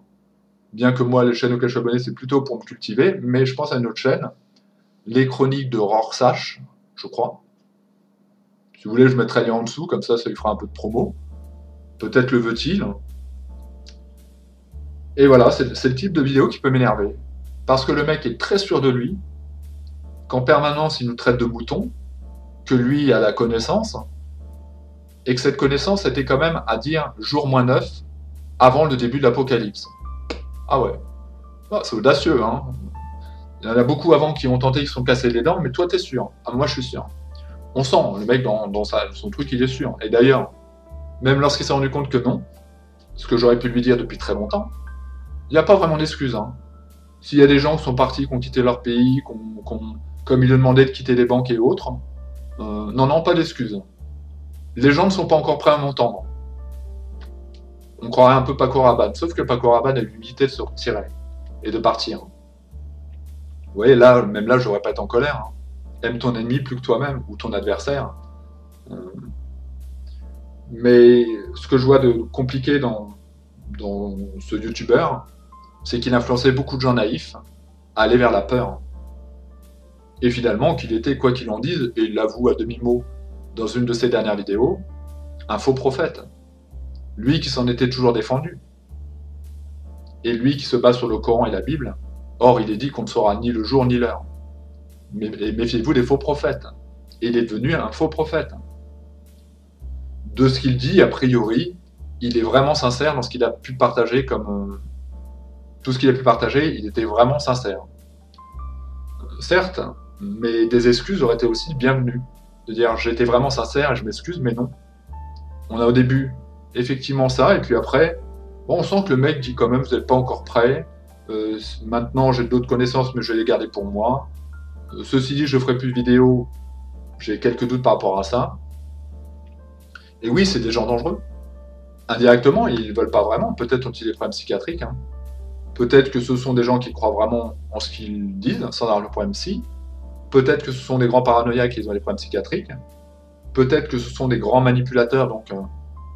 Bien que moi, les chaînes auxquelles je suis abonné, c'est plutôt pour me cultiver, mais je pense à une autre chaîne, les chroniques de Rorschach, je crois. Si vous voulez, je mettrai le lien en dessous, comme ça lui fera un peu de promo. Peut-être le veut-il. Et voilà, c'est le type de vidéo qui peut m'énerver. Parce que le mec est très sûr de lui, qu'en permanence il nous traite de moutons, que lui a la connaissance, et que cette connaissance était quand même à dire jour -9 avant le début de l'apocalypse. Ah ouais, c'est audacieux, hein. Il y en a beaucoup avant qui ont tenté, qui se sont cassés les dents, mais toi t'es sûr. Ah, moi je suis sûr. On sent, le mec dans son truc il est sûr. Et d'ailleurs, même lorsqu'il s'est rendu compte que non, ce que j'aurais pu lui dire depuis très longtemps, il n'y a pas vraiment d'excuses. Hein. S'il y a des gens qui sont partis, qui ont quitté leur pays, comme il le demandait de quitter les banques et autres, non, pas d'excuses. Les gens ne sont pas encore prêts à m'entendre. On croirait un peu Paco Rabanne, sauf que Paco Rabanne a l'humilité de se retirer et de partir. Vous voyez, même là, je n'aurais pas été en colère. Hein. Aime ton ennemi plus que toi-même, ou ton adversaire. Mais ce que je vois de compliqué dans ce youtubeur, c'est qu'il influençait beaucoup de gens naïfs à aller vers la peur. Et finalement, qu'il était, quoi qu'il en dise, et il l'avoue à demi-mot dans une de ses dernières vidéos, un faux prophète. Lui qui s'en était toujours défendu. Et lui qui se base sur le Coran et la Bible. Or, il est dit qu'on ne saura ni le jour ni l'heure. Mais méfiez-vous des faux prophètes. Et il est devenu un faux prophète. De ce qu'il dit, a priori, il est vraiment sincère dans ce qu'il a pu partager comme... tout ce qu'il a pu partager, il était vraiment sincère. Certes, mais des excuses auraient été aussi bienvenues. De dire j'étais vraiment sincère et je m'excuse, mais non. On a au début effectivement ça, et puis après, on sent que le mec dit quand même vous n'êtes pas encore prêt, maintenant j'ai d'autres connaissances mais je vais les garder pour moi. Ceci dit, je ferai plus de vidéos J'ai quelques doutes par rapport à ça. Et oui, c'est des gens dangereux. Indirectement, ils ne veulent pas vraiment. Peut-être ont-ils des problèmes psychiatriques. Hein. Peut-être que ce sont des gens qui croient vraiment en ce qu'ils disent, sans avoir le problème psy. Peut-être que ce sont des grands paranoïaques qui ont des problèmes psychiatriques. Peut-être que ce sont des grands manipulateurs, donc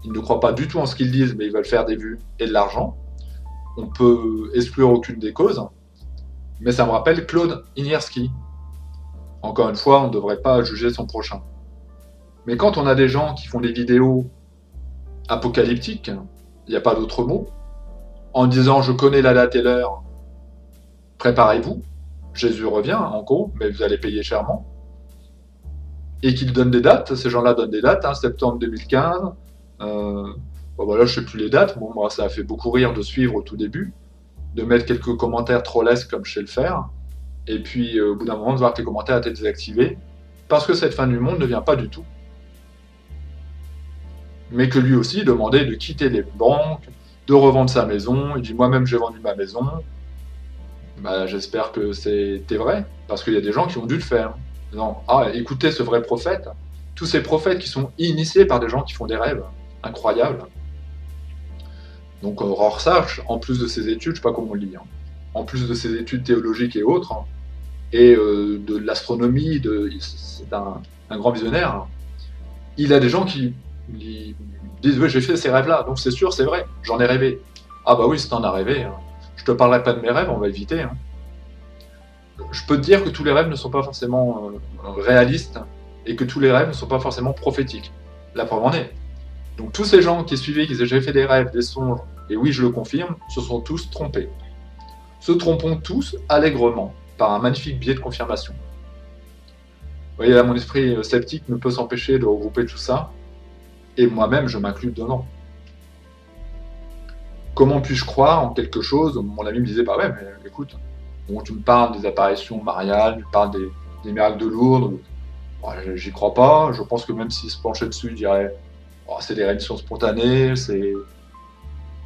ils ne croient pas du tout en ce qu'ils disent, mais ils veulent faire des vues et de l'argent. On peut exclure aucune des causes. Mais ça me rappelle Claude Inierski. Encore une fois, on ne devrait pas juger son prochain. Mais quand on a des gens qui font des vidéos apocalyptiques, il n'y a pas d'autre mot, en disant je connais la date et l'heure, préparez-vous, Jésus revient en gros, mais vous allez payer chèrement, et qu'ils donnent des dates, ces gens-là donnent des dates, hein, septembre 2015, bon, voilà, je ne sais plus les dates, bon, moi ça a fait beaucoup rire de suivre au tout début, de mettre quelques commentaires trollesques comme je sais le faire, et puis au bout d'un moment de voir que les commentaires étaient désactivés, parce que cette fin du monde ne vient pas du tout. Mais que lui aussi demandait de quitter les banques, de revendre sa maison, il dit moi-même j'ai vendu ma maison, bah, j'espère que c'était vrai, parce qu'il y a des gens qui ont dû le faire. Non, ah, écoutez ce vrai prophète, tous ces prophètes qui sont initiés par des gens qui font des rêves incroyables. Donc Rorschach, en plus de ses études, je sais pas comment on le dit, hein, en plus de ses études théologiques et autres, hein, et de l'astronomie, c'est un grand visionnaire, hein, il a des gens qui disent oui j'ai fait ces rêves-là, donc c'est sûr, c'est vrai, j'en ai rêvé. Ah bah oui, si t'en as rêvé, hein. Je te parlerai pas de mes rêves, on va éviter. Hein. Je peux te dire que tous les rêves ne sont pas forcément réalistes et que tous les rêves ne sont pas forcément prophétiques. La preuve en est. Donc tous ces gens qui suivaient, qui disaient j'ai fait des rêves, des songes, et oui je le confirme, se sont tous trompés. Se trompons tous allègrement par un magnifique biais de confirmation. Vous voyez là, mon esprit sceptique ne peut s'empêcher de regrouper tout ça, et moi-même je m'inclus dedans. Comment puis-je croire en quelque chose? Mon ami me disait, bah ouais, mais écoute, bon, tu me parles des apparitions mariales, tu me parles des miracles de Lourdes, bon, j'y crois pas, je pense que même s'il se penchait dessus, il dirait, oh, c'est des rémissions spontanées, c'est...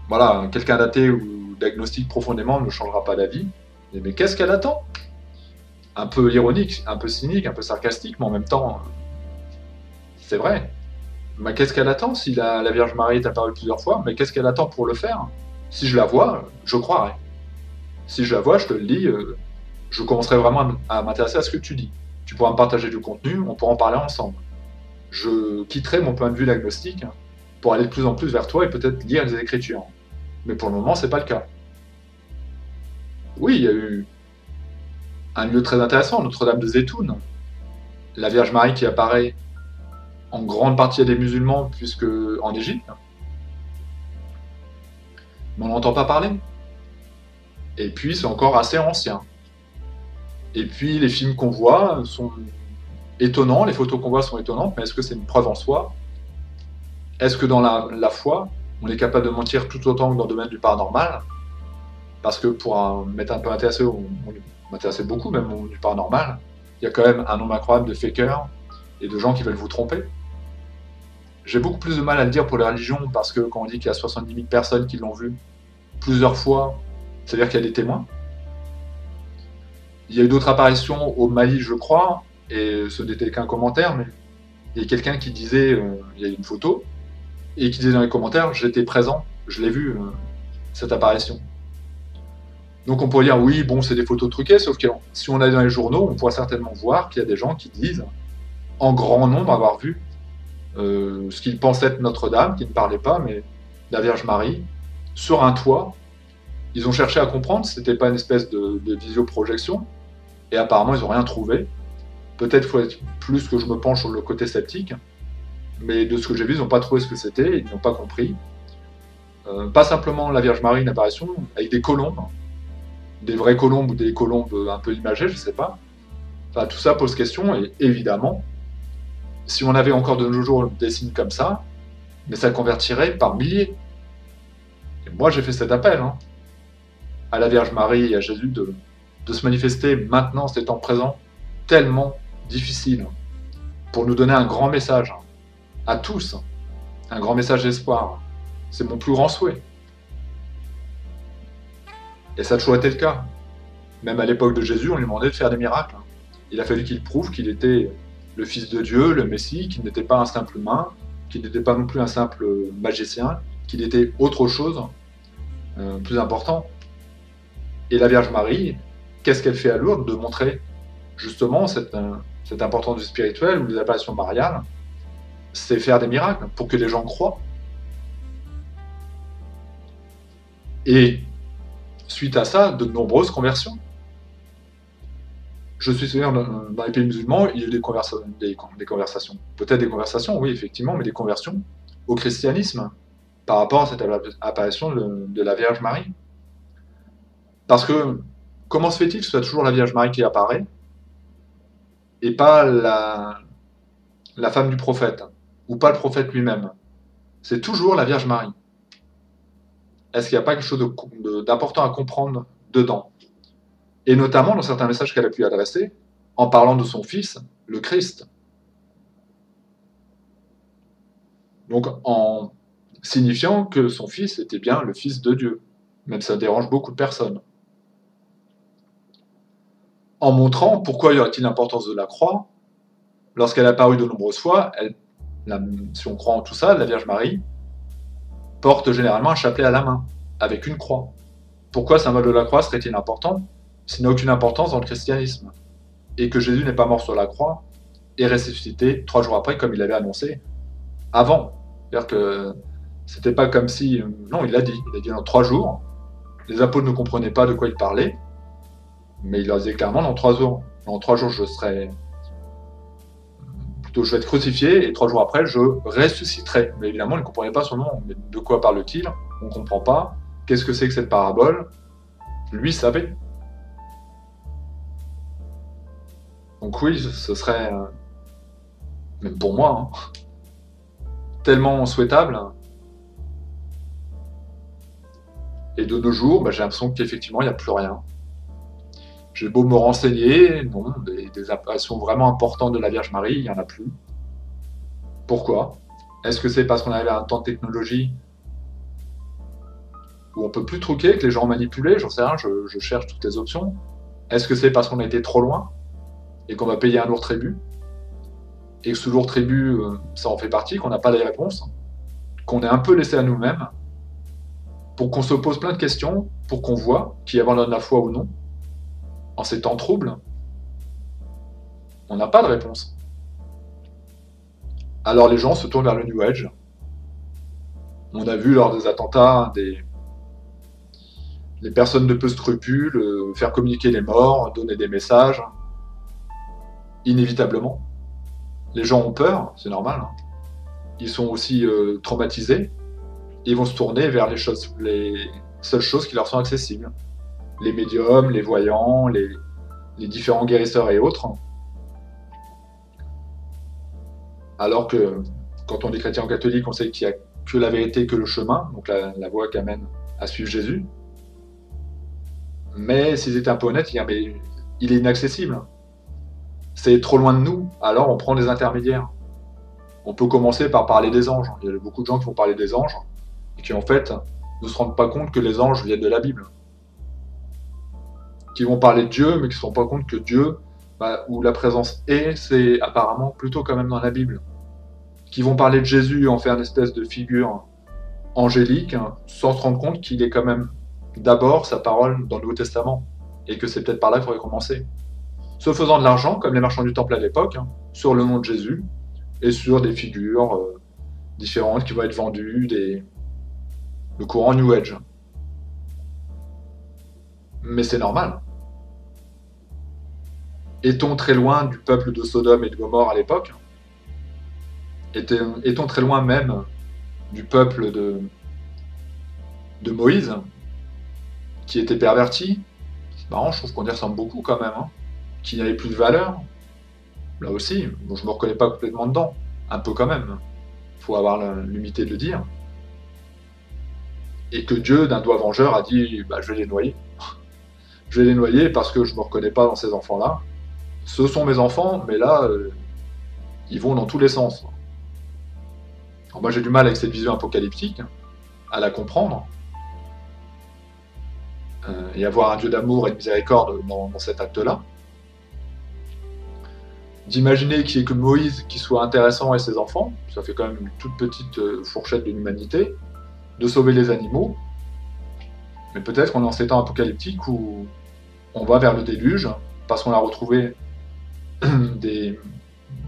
Voilà, quelqu'un d'athée ou d'agnostique profondément ne changera pas d'avis, mais qu'est-ce qu'elle attend? Un peu ironique, un peu cynique, un peu sarcastique, mais en même temps, c'est vrai. Mais qu'est-ce qu'elle attend si la Vierge Marie est apparue plusieurs fois? Mais qu'est-ce qu'elle attend pour le faire? Si je la vois, je croirai. Si je la vois, je te le dis, je commencerai vraiment à m'intéresser à ce que tu dis. Tu pourras me partager du contenu, on pourra en parler ensemble. Je quitterai mon point de vue d'agnostique pour aller de plus en plus vers toi et peut-être lire les Écritures. Mais pour le moment, c'est pas le cas. Oui, il y a eu un lieu très intéressant, Notre-Dame de Zeytoun. La Vierge Marie qui apparaît en grande partie à des musulmans, puisque en Égypte. Mais on n'entend pas parler. Et puis, c'est encore assez ancien. Et puis, les films qu'on voit sont étonnants, les photos qu'on voit sont étonnantes, mais est-ce que c'est une preuve en soi? Est-ce que dans la foi, on est capable de mentir tout autant que dans le domaine du paranormal? Parce que pour m'être un peu intéressé, on m'intéressait beaucoup même au monde du paranormal, il y a quand même un nombre incroyable de fakers et de gens qui veulent vous tromper. J'ai beaucoup plus de mal à le dire pour les religions, parce que quand on dit qu'il y a 70 000 personnes qui l'ont vu plusieurs fois, c'est-à-dire qu'il y a des témoins. Il y a eu d'autres apparitions au Mali, je crois, et ce n'était qu'un commentaire, mais il y a quelqu'un qui disait, il y a une photo, et qui disait dans les commentaires, j'étais présent, je l'ai vu, cette apparition. Donc on pourrait dire, oui, bon, c'est des photos truquées, sauf que si on allait dans les journaux, on pourrait certainement voir qu'il y a des gens qui disent, en grand nombre, avoir vu ce qu'ils pensaient être Notre-Dame, qui ne parlait pas, mais la Vierge Marie, sur un toit. Ils ont cherché à comprendre si c'était pas une espèce de visioprojection, et apparemment ils n'ont rien trouvé. Peut-être faut être plus que je me penche sur le côté sceptique, mais de ce que j'ai vu, ils n'ont pas trouvé ce que c'était, ils n'ont pas compris. Pas simplement la Vierge Marie, une apparition, avec des colombes, des vraies colombes ou des colombes un peu imagées, je sais pas. Enfin, tout ça pose question, et évidemment, si on avait encore de nos jours des signes comme ça, mais ça convertirait par milliers. Et moi, j'ai fait cet appel, hein, à la Vierge Marie et à Jésus de se manifester maintenant, ces temps présents, tellement difficiles, pour nous donner un grand message, à tous, un grand message d'espoir. C'est mon plus grand souhait. Et ça a toujours été le cas. Même à l'époque de Jésus, on lui demandait de faire des miracles. Il a fallu qu'il prouve qu'il était le Fils de Dieu, le Messie, qu'il n'était pas un simple humain, qu'il n'était pas non plus un simple magicien, qu'il était autre chose, plus important. Et la Vierge Marie, qu'est-ce qu'elle fait à Lourdes? De montrer justement cette importance du spirituel ou des apparitions mariales, c'est faire des miracles pour que les gens croient. Et suite à ça, de nombreuses conversions. Je suis sûr, dans les pays musulmans, il y a eu des conversations. Peut-être des conversations, oui, effectivement, mais des conversions au christianisme par rapport à cette apparition de la Vierge Marie. Parce que, comment se fait-il que ce soit toujours la Vierge Marie qui apparaît et pas la femme du prophète, ou pas le prophète lui-même? C'est toujours la Vierge Marie. Est-ce qu'il n'y a pas quelque chose d'important à comprendre dedans? Et notamment dans certains messages qu'elle a pu adresser, en parlant de son fils, le Christ. Donc en signifiant que son fils était bien le Fils de Dieu, même ça dérange beaucoup de personnes. En montrant pourquoi y aurait-il l'importance de la croix, lorsqu'elle a apparu de nombreuses fois, si on croit en tout ça, la Vierge Marie porte généralement un chapelet à la main, avec une croix. Pourquoi le symbole de la croix serait-il important? S'il n'a aucune importance dans le christianisme, et que Jésus n'est pas mort sur la croix, et ressuscité 3 jours après, comme il avait annoncé avant. C'est-à-dire que c'était pas comme si... Non, il a dit dans 3 jours. Les apôtres ne comprenaient pas de quoi il parlait, mais il leur disait clairement, dans 3 jours, je vais être crucifié, et 3 jours après, je ressusciterai. Mais évidemment, ils ne comprenaient pas son nom. Mais de quoi parle-t-il? On ne comprend pas. Qu'est-ce que c'est que cette parabole? Lui savait. Donc oui, ce serait, même pour moi, tellement souhaitable. Et de nos jours, j'ai l'impression qu'effectivement, il n'y a plus rien. J'ai beau me renseigner, non, des apparitions vraiment importantes de la Vierge Marie, il n'y en a plus. Pourquoi? Est-ce que c'est parce qu'on arrive à un temps de technologie où on peut plus truquer, que les gens manipulaient? J'en sais rien, je cherche toutes les options. Est-ce que c'est parce qu'on a été trop loin et qu'on va payer un lourd tribut? Et que ce lourd tribut, ça en fait partie, qu'on n'a pas les réponses, qu'on est un peu laissé à nous-mêmes, pour qu'on se pose plein de questions, pour qu'on voit qui abandonne la foi ou non, en ces temps troubles? On n'a pas de réponse. Alors les gens se tournent vers le New Age. On a vu lors des attentats les personnes de peu scrupules faire communiquer les morts, donner des messages. Inévitablement. Les gens ont peur, c'est normal. Ils sont aussi traumatisés. Ils vont se tourner vers les seules choses qui leur sont accessibles. Les médiums, les voyants, les différents guérisseurs et autres. Alors que, quand on est chrétien ou catholique, on sait qu'il n'y a que la vérité, que le chemin, donc la voie qui amène à suivre Jésus. Mais s'ils étaient un peu honnêtes, ils diraient, mais il est inaccessible. C'est trop loin de nous, alors on prend des intermédiaires. On peut commencer par parler des anges. Il y a beaucoup de gens qui vont parler des anges, et qui en fait ne se rendent pas compte que les anges viennent de la Bible. Qui vont parler de Dieu, mais qui ne se rendent pas compte que Dieu, où la présence est, c'est apparemment plutôt quand même dans la Bible. Qui vont parler de Jésus, en faire une espèce de figure angélique, sans se rendre compte qu'il est quand même d'abord sa parole dans le Nouveau Testament, et que c'est peut-être par là qu'il faudrait commencer. Se faisant de l'argent, comme les marchands du temple à l'époque, sur le nom de Jésus, et sur des figures différentes qui vont être vendues, le courant New Age. Mais c'est normal. Est-on très loin du peuple de Sodome et de Gomorrhe à l'époque? Est-on très loin même du peuple de Moïse, qui était perverti? C'est marrant, je trouve qu'on y ressemble beaucoup quand même, qui n'avait plus de valeur. Là aussi, bon, je ne me reconnais pas complètement dedans, un peu quand même. Il faut avoir l'humilité de le dire. Et que Dieu, d'un doigt vengeur, a dit je vais les noyer. Je vais les noyer parce que je ne me reconnais pas dans ces enfants-là. Ce sont mes enfants, mais là, ils vont dans tous les sens. Alors moi, j'ai du mal avec cette vision apocalyptique, à la comprendre, et avoir un Dieu d'amour et de miséricorde dans cet acte-là. d'imaginer qu'il n'y ait que Moïse qui soit intéressant et ses enfants, ça fait quand même une toute petite fourchette de l'humanité, de sauver les animaux, mais peut-être qu'on est en ces temps apocalyptiques où on va vers le déluge, parce qu'on a retrouvé des,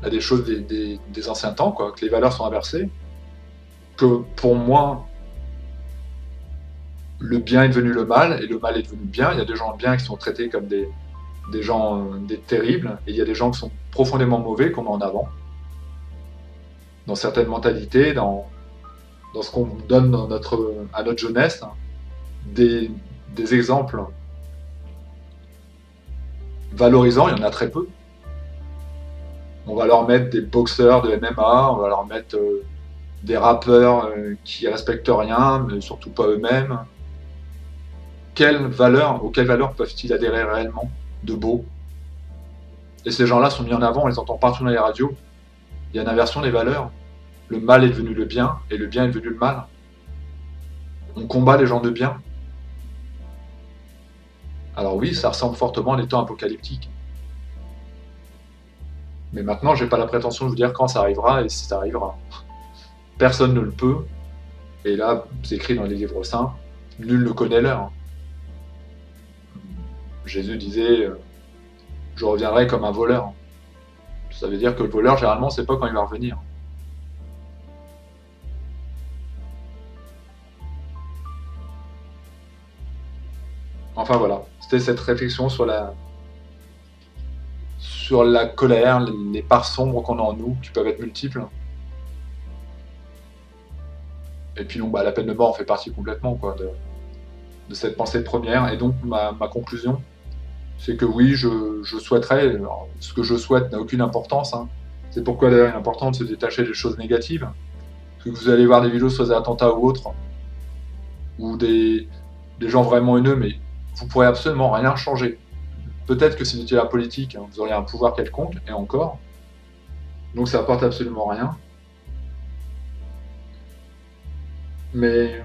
des choses des anciens temps, quoi, que les valeurs sont inversées, que pour moi, le bien est devenu le mal, et le mal est devenu le bien. Il y a des gens bien qui sont traités comme des gens des terribles, et il y a des gens qui sont profondément mauvais qu'on met en avant, dans certaines mentalités, dans ce qu'on donne à notre jeunesse, des exemples valorisants, il y en a très peu. On va leur mettre des boxeurs de MMA, on va leur mettre des rappeurs qui respectent rien, mais surtout pas eux-mêmes. Auxquelles valeurs peuvent-ils adhérer réellement de beau? Et ces gens-là sont mis en avant, on les entend partout dans les radios. Il y a une inversion des valeurs. Le mal est devenu le bien, et le bien est devenu le mal. On combat les gens de bien. Alors oui, ça ressemble fortement à des temps apocalyptiques. Mais maintenant, j'ai pas la prétention de vous dire quand ça arrivera et si ça arrivera. Personne ne le peut. Et là, c'est écrit dans les livres saints, nul ne connaît l'heure. Jésus disait je reviendrai comme un voleur. Ça veut dire que le voleur, généralement, sait pas quand il va revenir. Enfin voilà, c'était cette réflexion sur la colère, les parts sombres qu'on a en nous, qui peuvent être multiples. Et puis la peine de mort en fait partie complètement quoi, de cette pensée première. Et donc ma conclusion, c'est que oui, je souhaiterais, alors, ce que je souhaite n'a aucune importance, hein. C'est pourquoi d'ailleurs il est important de se détacher des choses négatives. Parce que vous allez voir des vidéos sur des attentats ou autres, ou des gens vraiment haineux, mais vous pourrez absolument rien changer. Peut-être que si vous étiez la politique, vous auriez un pouvoir quelconque, et encore. Donc ça apporte absolument rien. Mais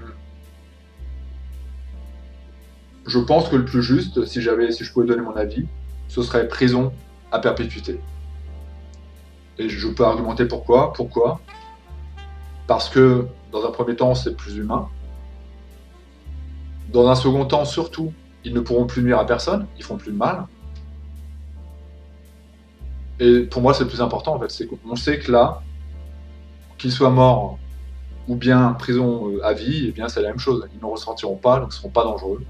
je pense que le plus juste, si je pouvais donner mon avis, ce serait prison à perpétuité. Et je peux argumenter pourquoi. Pourquoi? Parce que, dans un premier temps, c'est plus humain. Dans un second temps, surtout, ils ne pourront plus nuire à personne, ils feront plus de mal. Et pour moi, c'est le plus important, en fait. C'est qu'on sait que là, qu'ils soient morts ou bien prison à vie, eh bien c'est la même chose. Ils ne ressortiront pas, donc ils ne seront pas dangereux.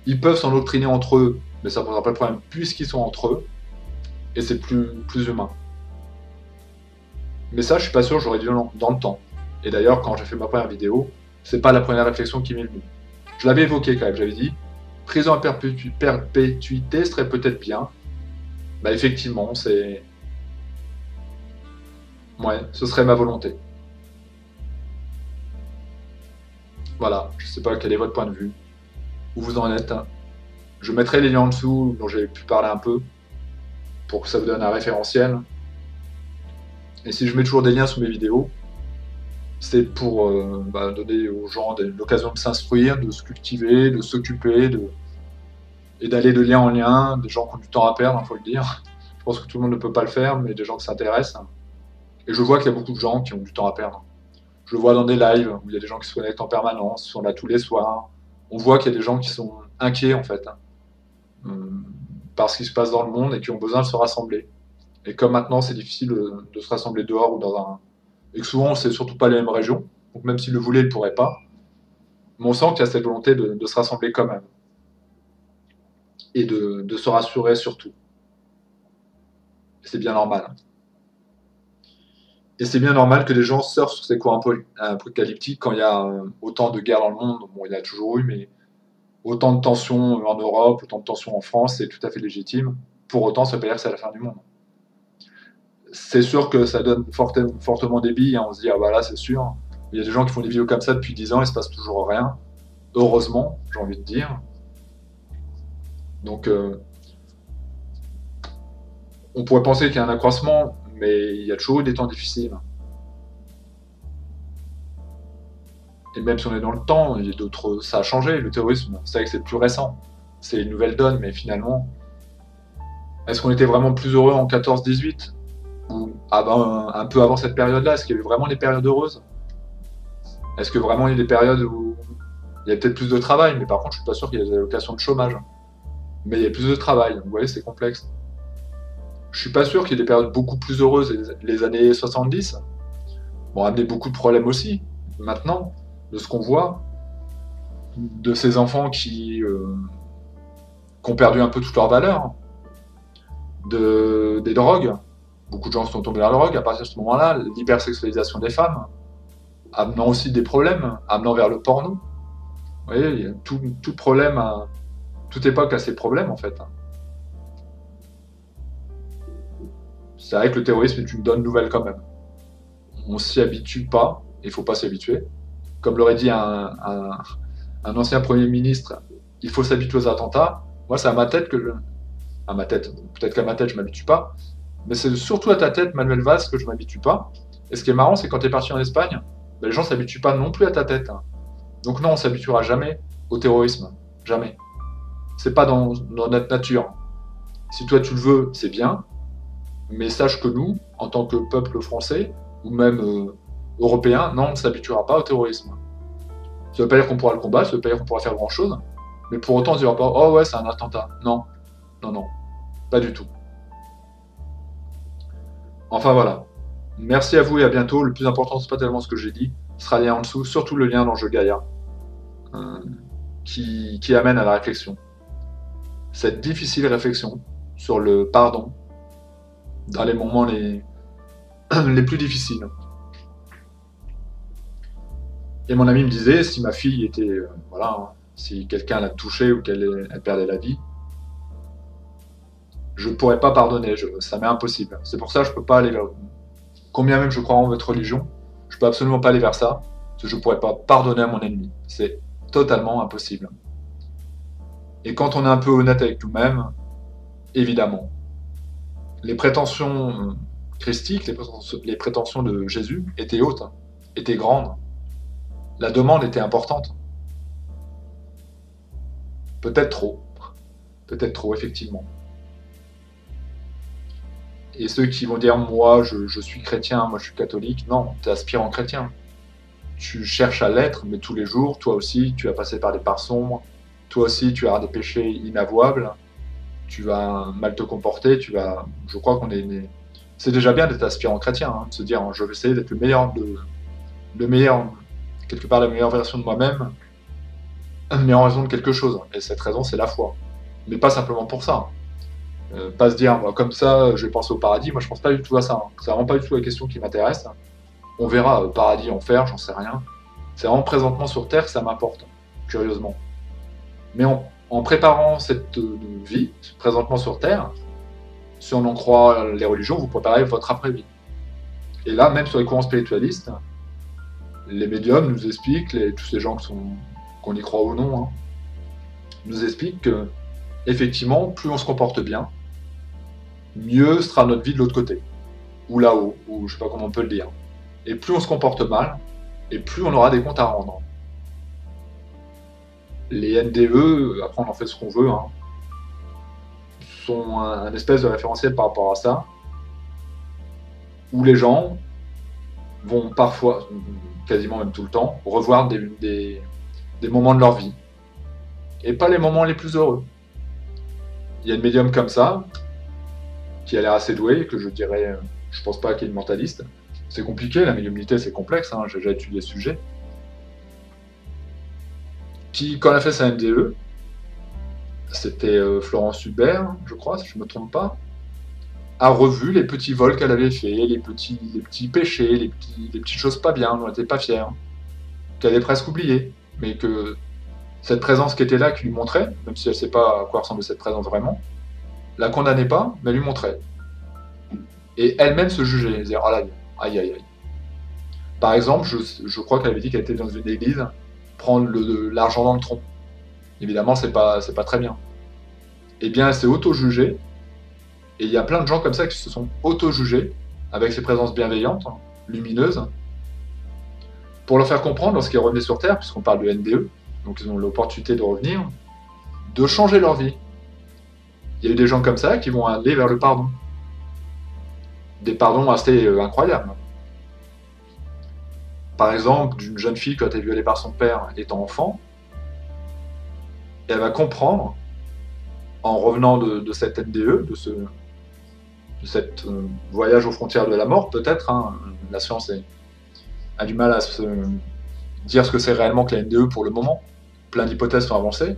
Ils peuvent s'endoctriner entre eux, mais ça ne posera pas de problème puisqu'ils sont entre eux, et c'est plus humain. Mais ça, je suis pas sûr que j'aurais dû dans le temps. Et d'ailleurs, quand j'ai fait ma première vidéo, c'est pas la première réflexion qui m'est venue. Je l'avais évoqué quand même, j'avais dit, prison à perpétuité serait peut-être bien. Bah effectivement, ouais, ce serait ma volonté. Voilà, je sais pas quel est votre point de vue, où vous en êtes. Je mettrai les liens en dessous dont j'ai pu parler un peu, pour que ça vous donne un référentiel. Et si je mets toujours des liens sous mes vidéos, c'est pour donner aux gens l'occasion de s'instruire, de se cultiver, de s'occuper, et d'aller de lien en lien, des gens qui ont du temps à perdre, il faut le dire. Je pense que tout le monde ne peut pas le faire, mais des gens qui s'intéressent. Et je vois qu'il y a beaucoup de gens qui ont du temps à perdre. Je le vois dans des lives où il y a des gens qui se connectent en permanence, qui sont là tous les soirs. On voit qu'il y a des gens qui sont inquiets, en fait, par ce qui se passe dans le monde et qui ont besoin de se rassembler. Et comme maintenant, c'est difficile de se rassembler dehors ou et que souvent, c'est surtout pas les mêmes régions, donc même s'ils le voulaient, ils ne pourraient pas. Mais on sent qu'il y a cette volonté de se rassembler quand même. Et de se rassurer surtout. C'est bien normal. Et c'est bien normal que les gens surfent sur ces courants apocalyptiques quand il y a autant de guerres dans le monde. Bon, il y en a toujours eu, mais autant de tensions en Europe, autant de tensions en France, c'est tout à fait légitime. Pour autant, ça ne veut pas dire que c'est la fin du monde. C'est sûr que ça donne fortement des billes, hein. On se dit, ah bah là, c'est sûr. Il y a des gens qui font des vidéos comme ça depuis 10 ans, il ne se passe toujours rien. Heureusement, j'ai envie de dire. Donc, on pourrait penser qu'il y a un accroissement, mais il y a toujours eu des temps difficiles. Et même si on est dans le temps, il y a d'autres, ça a changé. Le terrorisme, c'est vrai que c'est plus récent. C'est une nouvelle donne, mais finalement, est-ce qu'on était vraiment plus heureux en 14-18? Ou un peu avant cette période-là, est-ce qu'il y avait vraiment des périodes heureuses? Est-ce que vraiment il y a des périodes où il y a peut-être plus de travail, mais par contre, je suis pas sûr qu'il y ait des allocations de chômage. Mais il y a plus de travail, donc vous voyez, c'est complexe. Je suis pas sûr qu'il y ait des périodes beaucoup plus heureuses. Les années 70 vont amener beaucoup de problèmes aussi. Maintenant, de ce qu'on voit, de ces enfants qui ont perdu un peu toute leur valeur, des drogues. Beaucoup de gens sont tombés dans la drogue à partir de ce moment-là, l'hypersexualisation des femmes, amenant aussi des problèmes, amenant vers le porno. Vous voyez, il y a tout problème, toute époque a ses problèmes en fait. C'est vrai que le terrorisme est une bonne nouvelle quand même. On s'y habitue pas, il faut pas s'y habituer. Comme l'aurait dit un ancien Premier ministre, il faut s'habituer aux attentats. Moi, c'est à ma tête que je... À ma tête, peut-être qu'à ma tête, je m'habitue pas, mais c'est surtout à ta tête, Manuel Valls, que je m'habitue pas. Et ce qui est marrant, c'est quand tu es parti en Espagne, ben, les gens s'habituent pas non plus à ta tête. Donc non, on s'habituera jamais au terrorisme. Jamais. C'est pas dans notre nature. Si toi tu le veux, c'est bien, mais sache que nous, en tant que peuple français, ou même européen, non, on ne s'habituera pas au terrorisme. Ça veut pas dire qu'on pourra le combattre, ça veut pas dire qu'on pourra faire grand chose, mais pour autant on ne dira pas, oh ouais, c'est un attentat. Non, non, non, pas du tout. Enfin voilà. Merci à vous et à bientôt. Le plus important, c'est pas tellement ce que j'ai dit, ce sera le lien en dessous, surtout le lien dans le jeu Gaïa, euh, qui amène à la réflexion. Cette difficile réflexion sur le pardon dans les moments les plus difficiles. Et mon ami me disait, si ma fille était, voilà, hein, si quelqu'un l'a touchée ou qu'elle perdait la vie, je ne pourrais pas pardonner, ça m'est impossible. C'est pour ça que je peux pas aller vers... Combien même je crois en votre religion, je peux absolument pas aller vers ça, parce que je ne pourrais pas pardonner à mon ennemi. C'est totalement impossible. Et quand on est un peu honnête avec nous-mêmes, évidemment, les prétentions christiques, les prétentions de Jésus étaient hautes, étaient grandes. La demande était importante. Peut-être trop, effectivement. Et ceux qui vont dire, moi, je suis chrétien, moi, je suis catholique, non, tu es aspirant chrétien. Tu cherches à l'être, mais tous les jours, toi aussi, tu vas passer par des parts sombres, toi aussi, tu as des péchés inavouables, tu vas mal te comporter, je crois qu'on est... C'est déjà bien d'être aspirant chrétien, hein, de se dire, je vais essayer d'être le meilleur, quelque part la meilleure version de moi-même, mais en raison de quelque chose. Et cette raison, c'est la foi. Mais pas simplement pour ça. Pas se dire, moi, comme ça, je vais penser au paradis. Moi, je pense pas du tout à ça. Hein. C'est vraiment pas du tout la question qui m'intéresse. On verra, paradis, enfer, j'en sais rien. C'est vraiment présentement sur Terre que ça m'importe, curieusement. Mais en préparant cette vie, présentement sur Terre, si on en croit les religions, vous préparez votre après-vie. Et là, même sur les courants spiritualistes, les médiums nous expliquent, tous ces gens qu'on y croit ou non, hein, nous expliquent que, effectivement, plus on se comporte bien, mieux sera notre vie de l'autre côté, ou là-haut, ou je sais pas comment on peut le dire. Et plus on se comporte mal, et plus on aura des comptes à rendre. Les NDE, après on en fait ce qu'on veut, hein, sont un espèce de référentiel par rapport à ça, où les gens vont parfois, quasiment même tout le temps, revoir des moments de leur vie, et pas les moments les plus heureux. Il y a une médium comme ça, qui a l'air assez douée, que je dirais, je pense pas qu'il y ait une mentaliste. C'est compliqué, la médiumnité c'est complexe, hein, j'ai déjà étudié ce sujet. Qui, quand elle a fait sa NDE, c'était Florence Hubert, je crois, si je ne me trompe pas, a revu les petits vols qu'elle avait fait, les petits péchés, les petites choses pas bien, dont elle n'était pas fière, qu'elle avait presque oublié, mais que cette présence qui était là, qui lui montrait, même si elle ne sait pas à quoi ressemble cette présence vraiment, la condamnait pas, mais lui montrait. Et elle-même se jugeait, elle disait, ah là, aïe aïe aïe. Par exemple, je crois qu'elle avait dit qu'elle était dans une église, prendre l'argent dans le tronc. Évidemment, c'est pas très bien. Eh bien, elle s'est auto-jugée, et il y a plein de gens comme ça qui se sont auto-jugés, avec ces présences bienveillantes, lumineuses, pour leur faire comprendre, lorsqu'ils revenaient sur Terre, puisqu'on parle de NDE, donc ils ont l'opportunité de revenir, de changer leur vie. Il y a eu des gens comme ça qui vont aller vers le pardon. des pardons assez incroyables. Par exemple, d'une jeune fille qui a été violée par son père étant enfant, et elle va comprendre, en revenant de cette NDE, de cet voyage aux frontières de la mort, peut-être, hein, la science a du mal à se dire ce que c'est réellement que la NDE pour le moment, plein d'hypothèses sont avancées,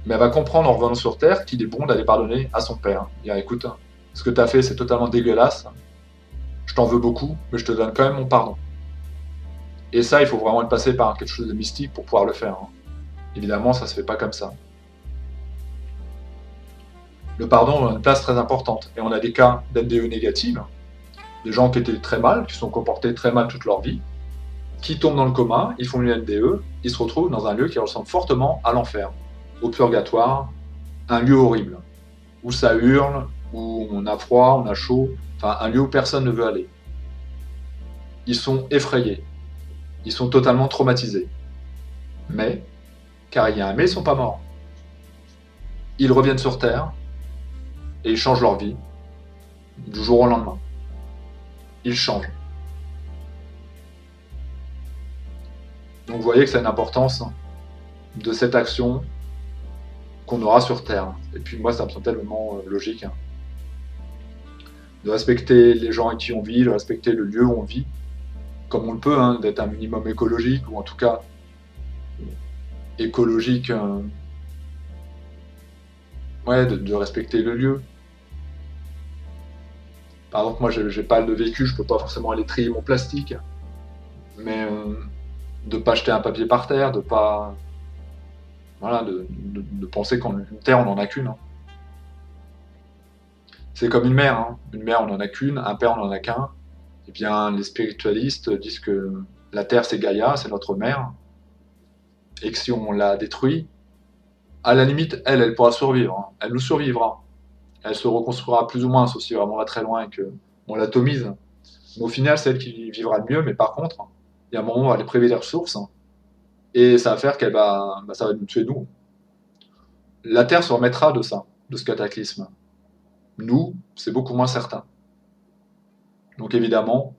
mais elle va comprendre en revenant sur Terre qu'il est bon d'aller pardonner à son père. Dire écoute, ce que tu as fait c'est totalement dégueulasse, je t'en veux beaucoup, mais je te donne quand même mon pardon. Et ça, il faut vraiment être passé par quelque chose de mystique pour pouvoir le faire. Hein. Évidemment, ça se fait pas comme ça. Le pardon a une place très importante. Et on a des cas d'NDE négatives, des gens qui étaient très mal, qui se sont comportés très mal toute leur vie, qui tombent dans le coma, ils font une NDE, ils se retrouvent dans un lieu qui ressemble fortement à l'enfer, au purgatoire, un lieu horrible, où ça hurle, où on a froid, on a chaud, enfin un lieu où personne ne veut aller. Ils sont effrayés, ils sont totalement traumatisés. Mais, car il y a un mais, ils ne sont pas morts. Ils reviennent sur Terre et ils changent leur vie du jour au lendemain. Ils changent. Donc vous voyez que c'est une importance de cette action qu'on aura sur Terre. Et puis moi, ça me semble tellement logique. Hein. De respecter les gens avec qui on vit, de respecter le lieu où on vit, comme on le peut, hein, d'être un minimum écologique, ou en tout cas écologique, ouais, de respecter le lieu. Par exemple, moi, j'ai pas de vécu, je peux pas forcément aller trier mon plastique, mais de pas jeter un papier par terre, de pas... Voilà, de penser qu'une terre, on n'en a qu'une. Hein. C'est comme une mère. Hein. Une mère, on n'en a qu'une. Un père, on n'en a qu'un. Eh bien, les spiritualistes disent que la terre, c'est Gaïa, c'est notre mère. Et que si on la détruit, à la limite, elle pourra survivre. Hein. Elle nous survivra. Elle se reconstruira plus ou moins, sauf si vraiment on va très loin et qu'on l'atomise. Mais au final, c'est elle qui vivra le mieux. Mais par contre, il y a un moment où on va aller priver des ressources. Et ça va faire ça va nous tuer nous. La Terre se remettra de ça, de ce cataclysme. Nous, c'est beaucoup moins certain. Donc évidemment,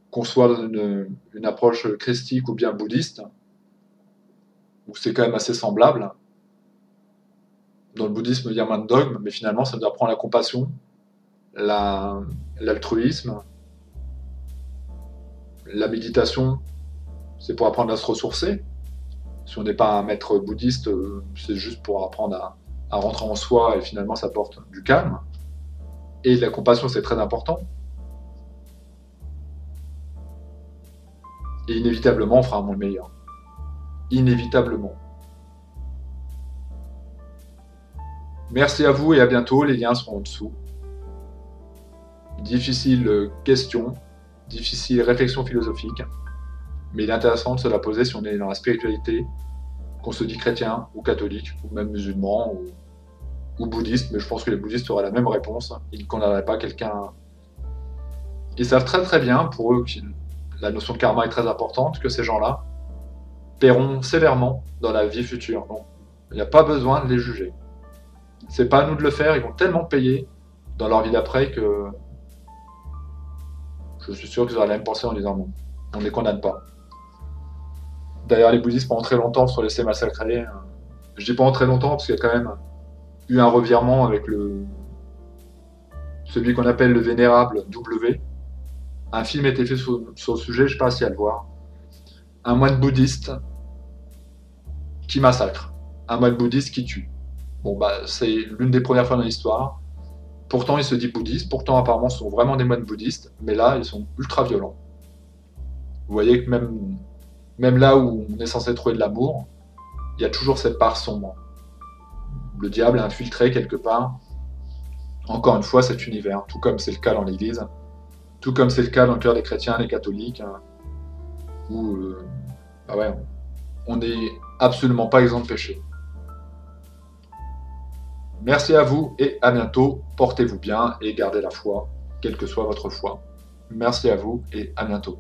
qu'on soit dans une approche christique ou bien bouddhiste, où c'est quand même assez semblable, dans le bouddhisme, il y a moins de dogmes, mais finalement, ça nous apprend la compassion, l'altruisme, la méditation, c'est pour apprendre à se ressourcer. Si on n'est pas un maître bouddhiste, c'est juste pour apprendre à rentrer en soi et finalement ça apporte du calme. Et la compassion, c'est très important. Et inévitablement, on fera un monde meilleur. Inévitablement. Merci à vous et à bientôt, les liens seront en dessous. Difficile question, difficile réflexion philosophique, mais il est intéressant de se la poser si on est dans la spiritualité, qu'on se dit chrétien ou catholique, ou même musulman, ou bouddhiste, mais je pense que les bouddhistes auraient la même réponse, ils ne condamneraient pas quelqu'un... Ils savent très très bien, pour eux, que la notion de karma est très importante, que ces gens-là paieront sévèrement dans la vie future. Donc, il n'y a pas besoin de les juger. C'est pas à nous de le faire, ils vont tellement payer dans leur vie d'après que je suis sûr qu'ils auraient la même pensée en disant non, on ne les condamne pas. D'ailleurs, les bouddhistes, pendant très longtemps, se sont laissés massacrer. Je dis pendant très longtemps, parce qu'il y a quand même eu un revirement avec celui qu'on appelle le vénérable W. Un film a été fait sur le sujet, je ne sais pas si à le voir. Un moine bouddhiste qui massacre. Un moine bouddhiste qui tue. Bon, c'est l'une des premières fois dans l'histoire. Pourtant, il se dit bouddhiste. Pourtant, apparemment, ce sont vraiment des moines bouddhistes. Mais là, ils sont ultra violents. Vous voyez que même là où on est censé trouver de l'amour, il y a toujours cette part sombre. Le diable a infiltré quelque part, encore une fois, cet univers, tout comme c'est le cas dans l'Église, tout comme c'est le cas dans le cœur des chrétiens, des catholiques, où on n'est absolument pas exempt de péché. Merci à vous et à bientôt. Portez-vous bien et gardez la foi, quelle que soit votre foi. Merci à vous et à bientôt.